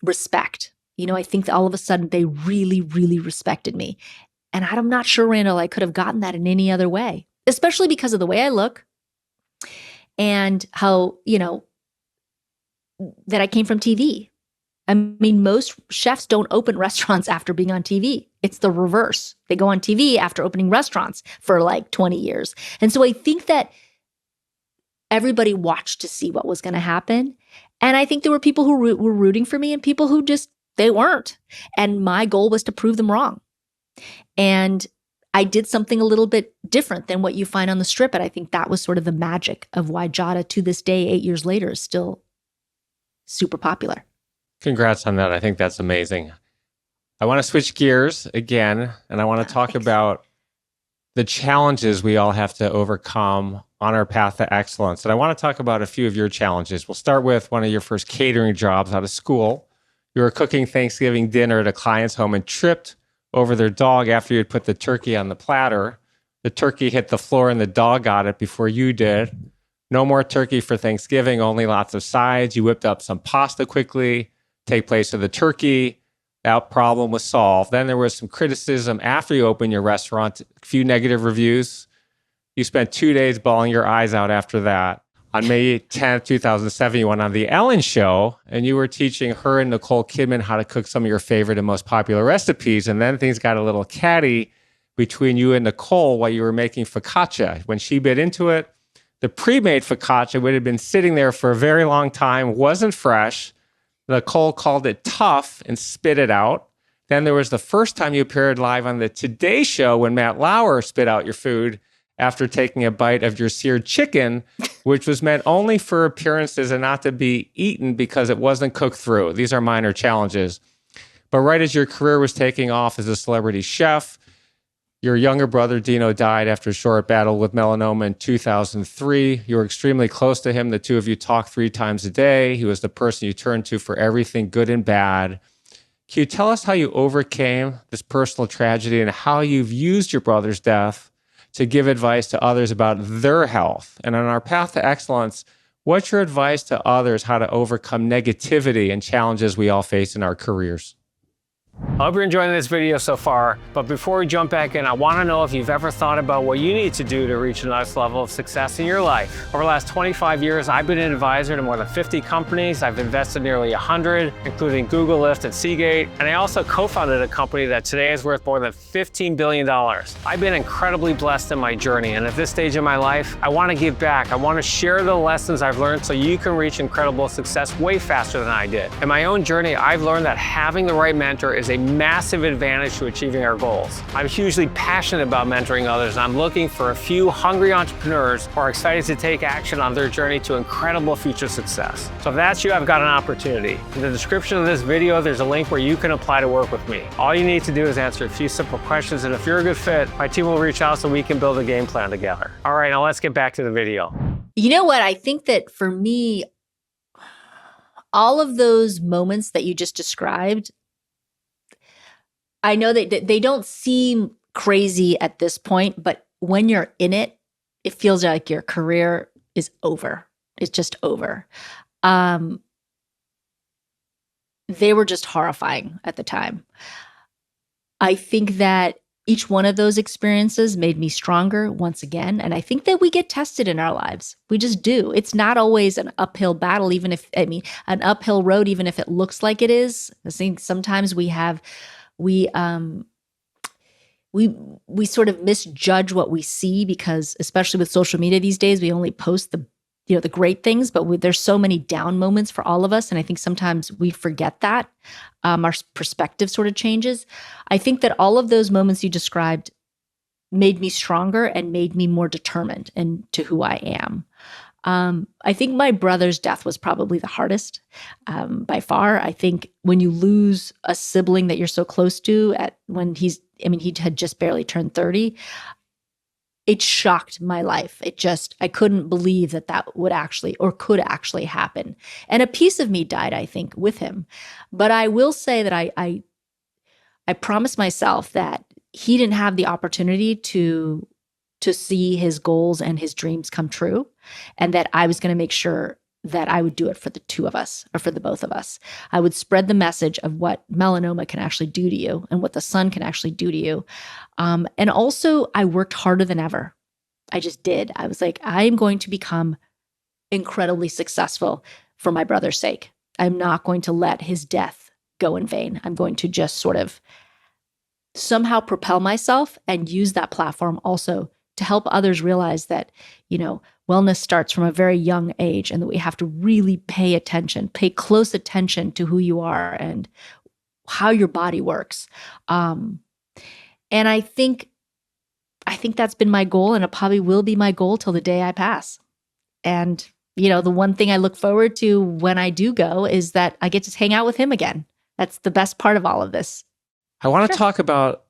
respect. You know, I think that all of a sudden they really, really respected me. And I'm not sure, Randall, I could have gotten that in any other way, especially because of the way I look and how, you know, that I came from TV. I mean, most chefs don't open restaurants after being on TV. It's the reverse. They go on TV after opening restaurants for like 20 years. And so I think that everybody watched to see what was going to happen. And I think there were people who were rooting for me and people who just, they weren't. And my goal was to prove them wrong. And I did something a little bit different than what you find on the strip. And I think that was sort of the magic of why Giada, to this day, 8 years later, is still super popular. Congrats on that. I think that's amazing. I want to switch gears again, and I want to talk about the challenges we all have to overcome on our path to excellence. And I want to talk about a few of your challenges. We'll start with one of your first catering jobs out of school. You were cooking Thanksgiving dinner at a client's home and tripped over their dog after you had put the turkey on the platter. The turkey hit the floor and the dog got it before you did. No more turkey for Thanksgiving, only lots of sides. You whipped up some pasta quickly, take place of the turkey. That problem was solved. Then there was some criticism after you opened your restaurant, a few negative reviews. You spent 2 days bawling your eyes out after that. On May 10th, 2007, you went on The Ellen Show, and you were teaching her and Nicole Kidman how to cook some of your favorite and most popular recipes. And then things got a little catty between you and Nicole while you were making focaccia. When she bit into it, the pre-made focaccia would have been sitting there for a very long time, wasn't fresh. Nicole called it tough and spit it out. Then there was the first time you appeared live on the Today Show when Matt Lauer spit out your food after taking a bite of your seared chicken, which was meant only for appearances and not to be eaten because it wasn't cooked through. These are minor challenges. But right as your career was taking off as a celebrity chef, your younger brother, Dino, died after a short battle with melanoma in 2003. You were extremely close to him. The two of you talked 3 times a day. He was the person you turned to for everything good and bad. Can you tell us how you overcame this personal tragedy and how you've used your brother's death to give advice to others about their health? And on our path to excellence, what's your advice to others how to overcome negativity and challenges we all face in our careers? I hope you're enjoying this video so far, but before we jump back in, I want to know if you've ever thought about what you need to do to reach the next level of success in your life. Over the last 25 years, I've been an advisor to more than 50 companies. I've invested nearly 100, including Google, Lyft, and Seagate. And I also co-founded a company that today is worth more than $15 billion. I've been incredibly blessed in my journey, and at this stage in my life, I want to give back. I want to share the lessons I've learned so you can reach incredible success way faster than I did. In my own journey, I've learned that having the right mentor is a massive advantage to achieving our goals. I'm hugely passionate about mentoring others, and I'm looking for a few hungry entrepreneurs who are excited to take action on their journey to incredible future success. So if that's you, I've got an opportunity. In the description of this video, there's a link where you can apply to work with me. All you need to do is answer a few simple questions, and if you're a good fit, my team will reach out so we can build a game plan together. All right, now let's get back to the video. You know what? I think that for me, all of those moments that you just described, I know that they don't seem crazy at this point, but when you're in it, it feels like your career is over. It's just over. They were just horrifying at the time. I think that each one of those experiences made me stronger once again. And I think that we get tested in our lives. We just do. It's not always an uphill battle, an uphill road, even if it looks like it is. I think sometimes we we sort of misjudge what we see, because especially with social media these days, we only post the great things, but there's so many down moments for all of us. And I think sometimes we forget that. Our perspective sort of changes. I think that all of those moments you described made me stronger and made me more determined into who I am. I think my brother's death was probably the hardest by far. I think when you lose a sibling that you're so close to he had just barely turned 30. It shocked my life. I couldn't believe that would actually, or could actually happen. And a piece of me died, I think, with him. But I will say that I promised myself that he didn't have the opportunity to see his goals and his dreams come true, and that I was going to make sure that I would do it for the two of us, or for the both of us. I would spread the message of what melanoma can actually do to you and what the sun can actually do to you. And also, I worked harder than ever. I just did. I was like, I'm going to become incredibly successful for my brother's sake. I'm not going to let his death go in vain. I'm going to just sort of somehow propel myself and use that platform also to help others realize that, wellness starts from a very young age, and that we have to really pay close attention to who you are and how your body works. And I think that's been my goal, and it probably will be my goal till the day I pass. And, the one thing I look forward to when I do go is that I get to hang out with him again. That's the best part of all of this. I want to talk about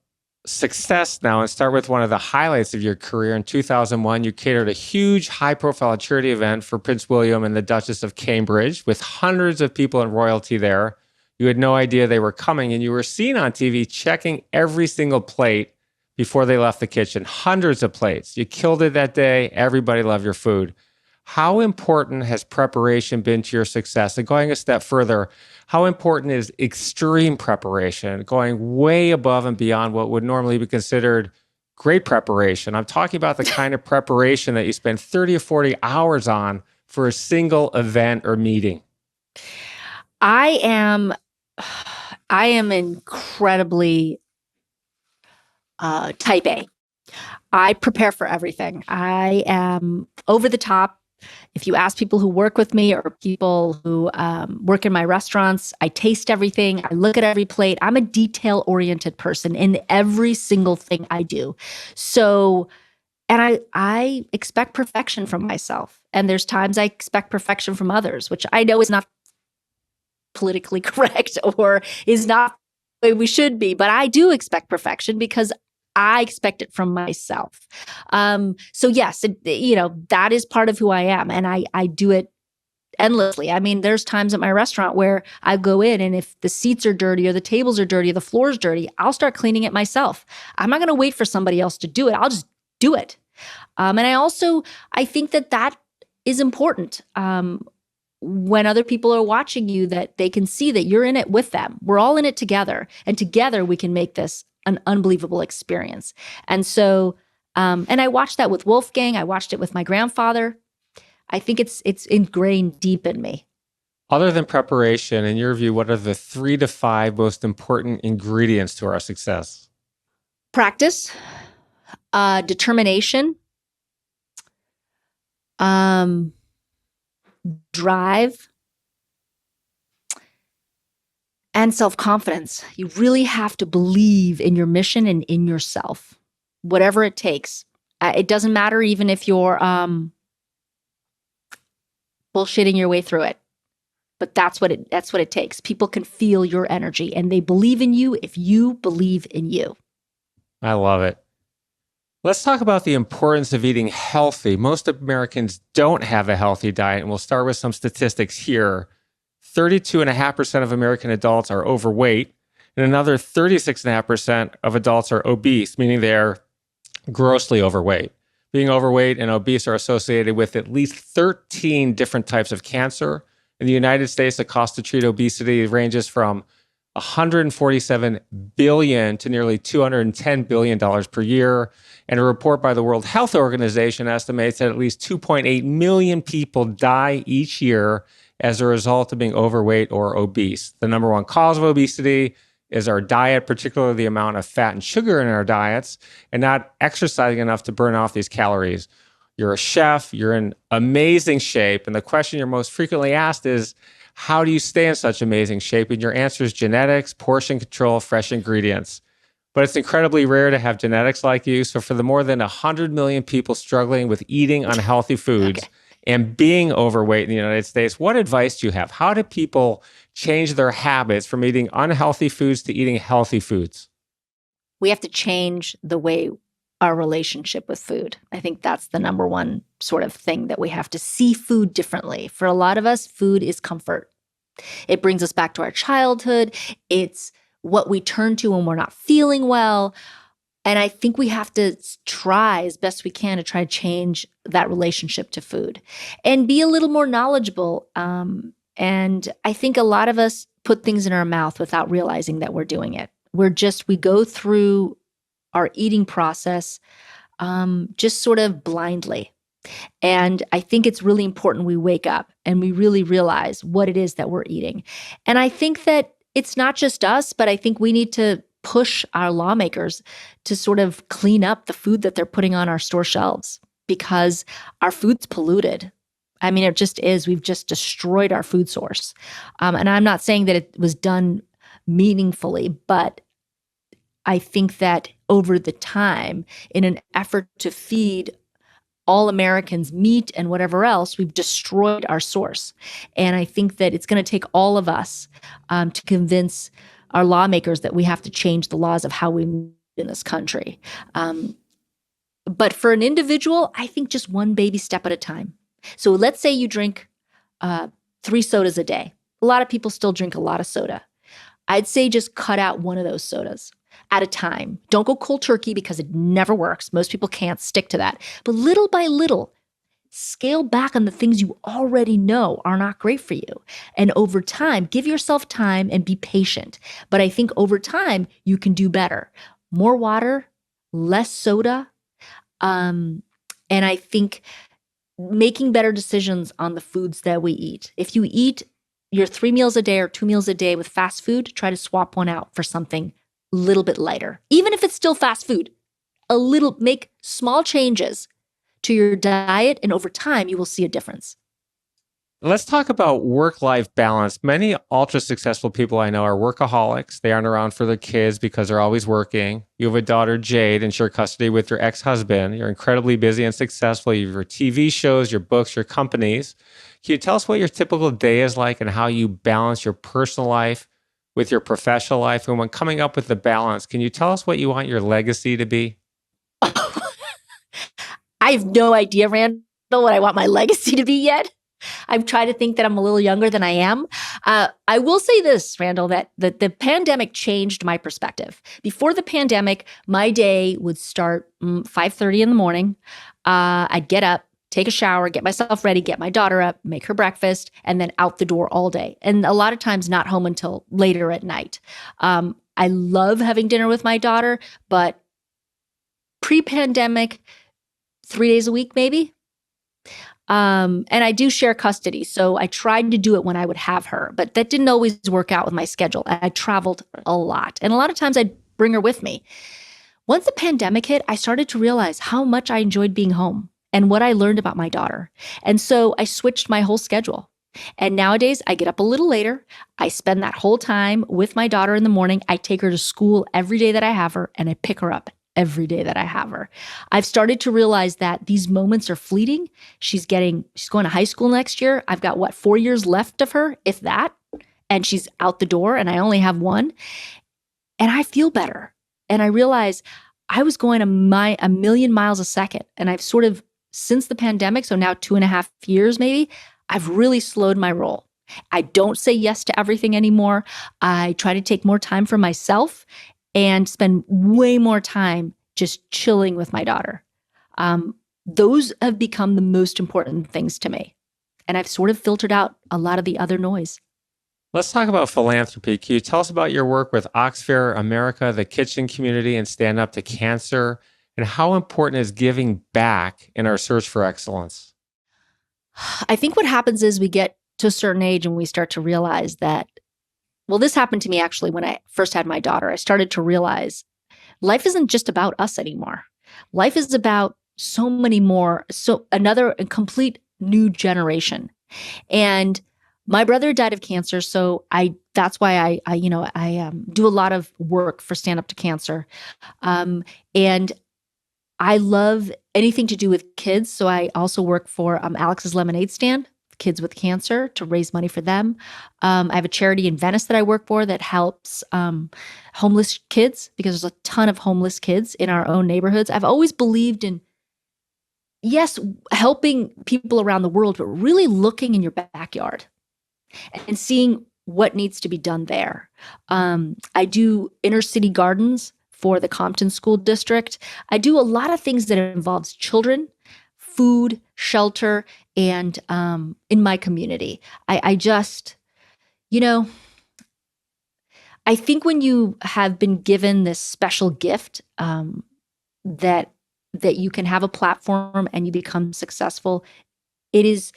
success now and start with one of the highlights of your career. In 2001, you catered a huge high-profile charity event for Prince William and the Duchess of Cambridge with hundreds of people in royalty there. You had no idea they were coming, and you were seen on TV checking every single plate before they left the kitchen, hundreds of plates. You killed it that day. Everybody loved your food. How important has preparation been to your success? And going a step further, how important is extreme preparation, going way above and beyond what would normally be considered great preparation? I'm talking about the kind of preparation that you spend 30 or 40 hours on for a single event or meeting. I am incredibly type A. I prepare for everything. I am over the top. If you ask people who work with me or people who work in my restaurants, I taste everything. I look at every plate. I'm a detail-oriented person in every single thing I do. So, and I expect perfection from myself. And there's times I expect perfection from others, which I know is not politically correct or is not the way we should be. But I do expect perfection because I expect it from myself. So yes, that is part of who I am. And I do it endlessly. I mean, there's times at my restaurant where I go in, and if the seats are dirty or the tables are dirty or the floor is dirty, I'll start cleaning it myself. I'm not going to wait for somebody else to do it. I'll just do it. And I think that is important. When other people are watching you, that they can see that you're in it with them. We're all in it together, and together we can make this an unbelievable experience. And so, and I watched that with Wolfgang. I watched it with my grandfather. I think it's ingrained deep in me. Other than preparation, in your view, what are the 3 to 5 most important ingredients to our success? Practice, determination, drive, and self-confidence. You really have to believe in your mission and in yourself, whatever it takes. It doesn't matter even if you're bullshitting your way through it, but that's what it takes. People can feel your energy, and they believe in you if you believe in you. I love it. Let's talk about the importance of eating healthy. Most Americans don't have a healthy diet, and we'll start with some statistics here. 32.5% of American adults are overweight, and another 36.5% of adults are obese, meaning they're grossly overweight. Being overweight and obese are associated with at least 13 different types of cancer. In the United States, the cost to treat obesity ranges from $147 billion to nearly $210 billion per year. And a report by the World Health Organization estimates that at least 2.8 million people die each year as a result of being overweight or obese. The number one cause of obesity is our diet, particularly the amount of fat and sugar in our diets, and not exercising enough to burn off these calories. You're a chef, you're in amazing shape, and the question you're most frequently asked is, how do you stay in such amazing shape? And your answer is genetics, portion control, fresh ingredients. But it's incredibly rare to have genetics like you. So for the more than 100 million people struggling with eating unhealthy foods and being overweight in the United States, what advice do you have? How do people change their habits from eating unhealthy foods to eating healthy foods? We have to change the way our relationship with food. I think that's the number one sort of thing, that we have to see food differently. For a lot of us, food is comfort. It brings us back to our childhood. It's what we turn to when we're not feeling well. And I think we have to try as best we can to try to change that relationship to food and be a little more knowledgeable. And I think a lot of us put things in our mouth without realizing that we're doing it. We go through our eating process just sort of blindly. And I think it's really important we wake up and we really realize what it is that we're eating. And I think that it's not just us, but I think we need to push our lawmakers to sort of clean up the food that they're putting on our store shelves, because our food's polluted. I mean, it just is. We've just destroyed our food source. And I'm not saying that it was done meaningfully, but I think that over the time, in an effort to feed all Americans meat and whatever else, we've destroyed our source. And I think that it's going to take all of us to convince our lawmakers that we have to change the laws of how we move in this country. But for an individual, I think just one baby step at a time. So let's say you drink 3 sodas a day. A lot of people still drink a lot of soda. I'd say just cut out one of those sodas at a time. Don't go cold turkey, because it never works. Most people can't stick to that. But little by little, scale back on the things you already know are not great for you. And over time, give yourself time and be patient. But I think over time, you can do better. More water, less soda. And I think making better decisions on the foods that we eat. If you eat your 3 meals a day or 2 meals a day with fast food, try to swap one out for something a little bit lighter. Even if it's still fast food, make small changes to your diet, and over time, you will see a difference. Let's talk about work-life balance. Many ultra-successful people I know are workaholics. They aren't around for their kids because they're always working. You have a daughter, Jade, in shared custody with your ex-husband. You're incredibly busy and successful. You have your TV shows, your books, your companies. Can you tell us what your typical day is like and how you balance your personal life with your professional life? And when coming up with the balance, can you tell us what you want your legacy to be? I have no idea, Randall, what I want my legacy to be yet. I've tried to think that I'm a little younger than I am. I will say this, Randall, that the pandemic changed my perspective. Before the pandemic, my day would start 5:30 in the morning. I'd get up, take a shower, get myself ready, get my daughter up, make her breakfast, and then out the door all day. And a lot of times not home until later at night. I love having dinner with my daughter, but pre-pandemic, 3 days a week, maybe. And I do share custody. So I tried to do it when I would have her, but that didn't always work out with my schedule. I traveled a lot. And a lot of times I'd bring her with me. Once the pandemic hit, I started to realize how much I enjoyed being home and what I learned about my daughter. And so I switched my whole schedule. And nowadays I get up a little later. I spend that whole time with my daughter in the morning. I take her to school every day that I have her, and I pick her up every day that I have her. I've started to realize that these moments are fleeting. She's going to high school next year. I've got 4 years left of her, if that, and she's out the door and I only have one. And I feel better. And I realize I was going a million miles a second. And I've sort of, since the pandemic, so now 2.5 years maybe, I've really slowed my roll. I don't say yes to everything anymore. I try to take more time for myself and spend way more time just chilling with my daughter. Those have become the most important things to me. And I've sort of filtered out a lot of the other noise. Let's talk about philanthropy. Can you tell us about your work with Oxfare America, the kitchen community, and Stand Up to Cancer, and how important is giving back in our search for excellence? I think what happens is we get to a certain age and we start to realize that Well, this happened to me actually when I first had my daughter. I started to realize life isn't just about us anymore. Life is about so many more, so another complete new generation. And my brother died of cancer, so that's why I do a lot of work for Stand Up to Cancer. And I love anything to do with kids. So I also work for Alex's Lemonade Stand, kids with cancer, to raise money for them. I have a charity in Venice that I work for that helps homeless kids, because there's a ton of homeless kids in our own neighborhoods. I've always believed in, yes, helping people around the world, but really looking in your backyard and seeing what needs to be done there. I do inner city gardens for the Compton School District. I do a lot of things that involves children, food, shelter, and in my community. I just, I think when you have been given this special gift, that you can have a platform and you become successful, it is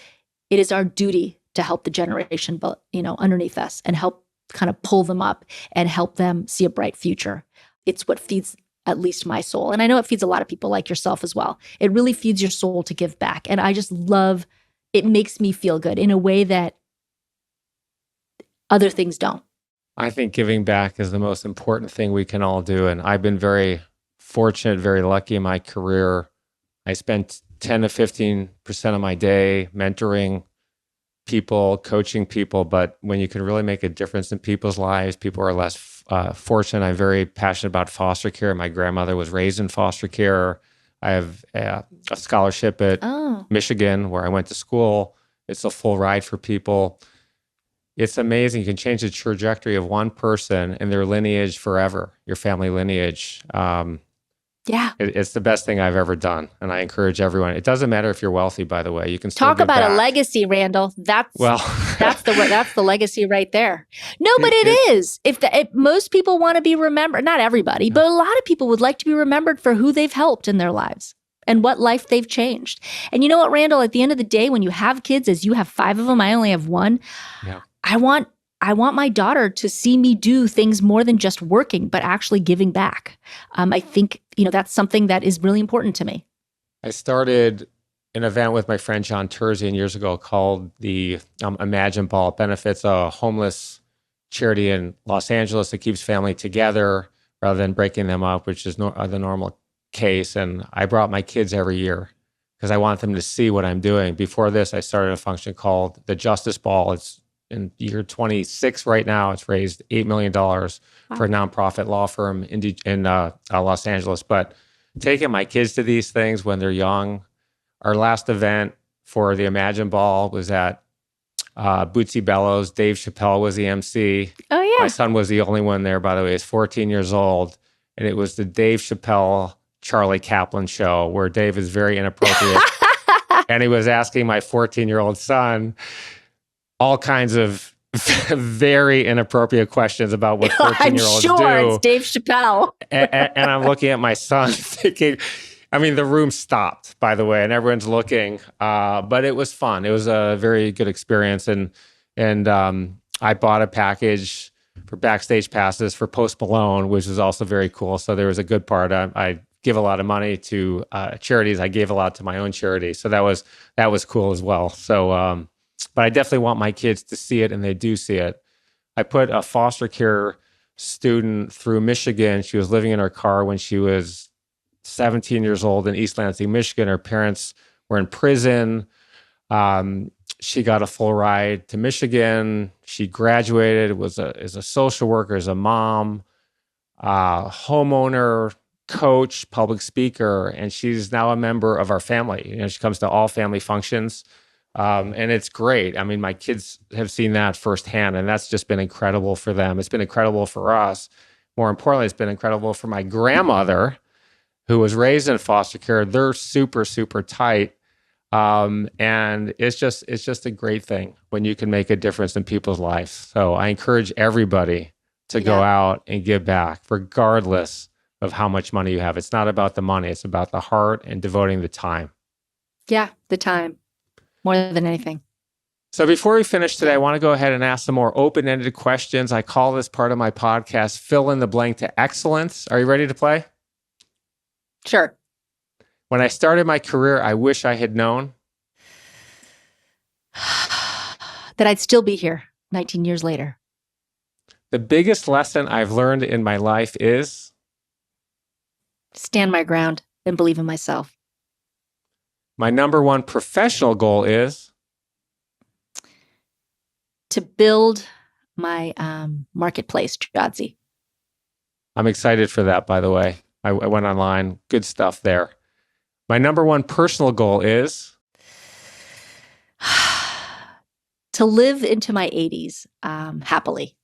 our duty to help the generation, but underneath us, and help kind of pull them up and help them see a bright future. It's what feeds at least my soul. And I know it feeds a lot of people like yourself as well. It really feeds your soul to give back. And I just love, it makes me feel good in a way that other things don't. I think giving back is the most important thing we can all do. And I've been very fortunate, very lucky in my career. I spent 10 to 15% of my day mentoring people, coaching people. But when you can really make a difference in people's lives, people are less fortunate. I'm very passionate about foster care. My grandmother was raised in foster care. I have a scholarship at Michigan where I went to school. It's a full ride for people. It's amazing. You can change the trajectory of one person and their lineage forever, your family lineage. Yeah. It's the best thing I've ever done. And I encourage everyone. It doesn't matter if you're wealthy, by the way. You can still talk give about back. A legacy, Randall. That's the legacy right there. No, but it is. If most people want to be remembered, not everybody, but a lot of people would like to be remembered for who they've helped in their lives and what life they've changed. And you know what, Randall, at the end of the day, when you have kids, as you have 5 of them, I only have 1. Yeah. I want my daughter to see me do things more than just working, but actually giving back. I think, that's something that is really important to me. I started an event with my friend John Terzian years ago called the Imagine Ball. It benefits a homeless charity in Los Angeles that keeps family together rather than breaking them up, which is the normal case. And I brought my kids every year because I want them to see what I'm doing. Before this, I started a function called the Justice Ball. It's in year 26 right now. It's raised $8 million for a nonprofit law firm in Los Angeles. But taking my kids to these things when they're young. Our last event for the Imagine Ball was at Bootsy Bellows. Dave Chappelle was the MC. Oh, yeah. My son was the only one there, by the way. He's 14 years old. And it was the Dave Chappelle, Charlie Kaplan show where Dave is very inappropriate. And he was asking my 14-year-old son all kinds of very inappropriate questions about what 14-year-olds do. I'm sure it's Dave Chappelle. and I'm looking at my son thinking, the room stopped, by the way, and everyone's looking. But it was fun. It was a very good experience. And I bought a package for backstage passes for Post Malone, which is also very cool. So there was a good part. I give a lot of money to charities. I gave a lot to my own charity. So that was cool as well. So, but I definitely want my kids to see it, and they do see it. I put a foster care student through Michigan. She was living in her car when she was 17 years old in East Lansing, Michigan. Her parents were in prison. She got a full ride to Michigan. She graduated, as a social worker, as a mom, homeowner, coach, public speaker, and she's now a member of our family. She comes to all family functions. And it's great. My kids have seen that firsthand, and that's just been incredible for them. It's been incredible for us. More importantly, it's been incredible for my grandmother, who was raised in foster care. They're super, super tight. And it's just a great thing when you can make a difference in people's lives. So I encourage everybody to go out and give back, regardless of how much money you have. It's not about the money. It's about the heart and devoting the time. Yeah, the time. More than anything. So before we finish today, I want to go ahead and ask some more open-ended questions. I call this part of my podcast, Fill in the Blank to Excellence. Are you ready to play? Sure. When I started my career, I wish I had known That I'd still be here 19 years later. the biggest lesson I've learned in my life is Stand my ground and believe in myself. my number one professional goal is To build my marketplace, Jodzi. I'm excited for that, by the way. I went online. Good stuff there. My number one personal goal is To live into my 80s happily.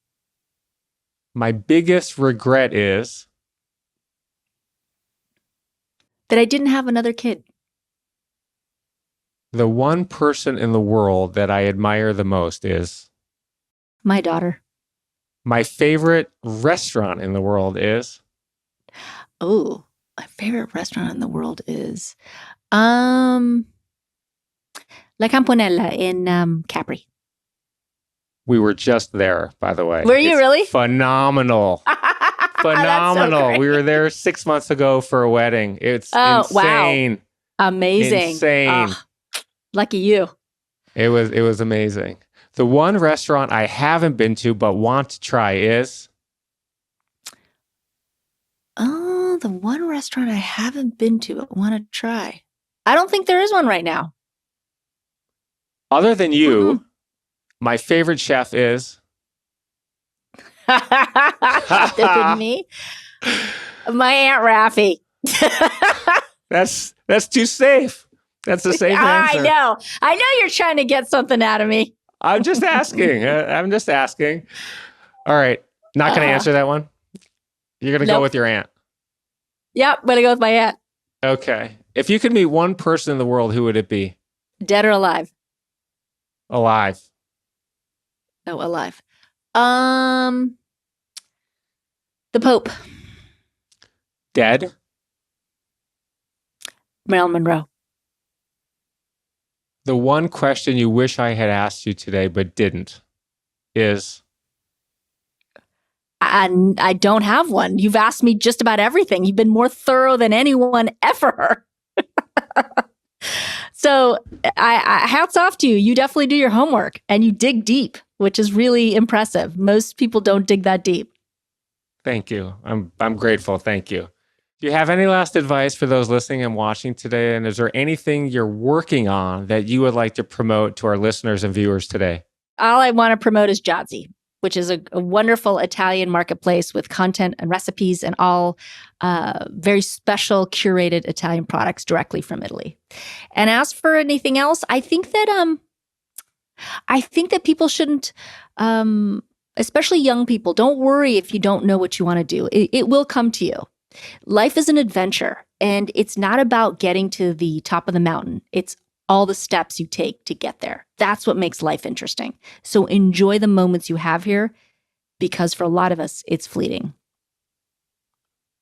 my biggest regret is That I didn't have another kid. the one person in the world that I admire the most is My daughter. my favorite restaurant in the world is Oh, my favorite restaurant in the world is La Campanella in Capri. we were just there, by the way. Were you It's really? Phenomenal. Phenomenal. We were there 6 months ago for a wedding. It's Oh, wow. insane. Amazing. Insane. Ah, lucky you. It was amazing. The one restaurant I haven't been to but want to try is Oh, the one restaurant I haven't been to but want to try. I don't think there is one right now. other than you, Mhm. my favorite chef is Other than me, my Aunt Raffi. that's too safe. That's the safe answer. I know you're trying to get something out of me. I'm just asking. I'm just asking. All right. Not going to answer that one. You're going to go Nope. with your aunt. Yep, I'm gonna go with my aunt. Okay. If you could meet one person in the world, who would it be? Dead or alive? Alive. Oh, alive. The Pope, Dead? Marilyn Monroe. The one question you wish I had asked you today but didn't is I don't have one. You've asked me just about everything. You've been more thorough than anyone ever. So I hats off to you. You definitely do your homework and you dig deep, which is really impressive. Most people don't dig that deep. thank you. I'm grateful. Thank you. Do you have any last advice for those listening and watching today? And is there anything you're working on that you would like to promote to our listeners and viewers today? All I want to promote is Jodzi, which is a wonderful Italian marketplace with content and recipes and all very special curated Italian products directly from Italy. And as for anything else, I think that people shouldn't, especially young people, don't worry if you don't know what you want to do. It will come to you. Life is an adventure, and it's not about getting to the top of the mountain. It's all the steps you take to get there. That's what makes life interesting. So enjoy the moments you have here, because for a lot of us, it's fleeting.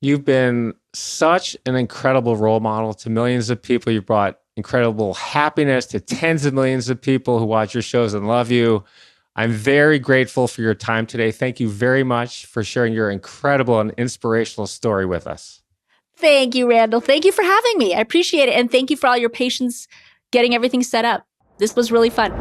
You've been such an incredible role model to millions of people. You brought incredible happiness to tens of millions of people who watch your shows and love you. I'm very grateful for your time today. Thank you very much for sharing your incredible and inspirational story with us. Thank you, Randall. Thank you for having me. I appreciate it. And thank you for all your patience getting everything set up. This was really fun.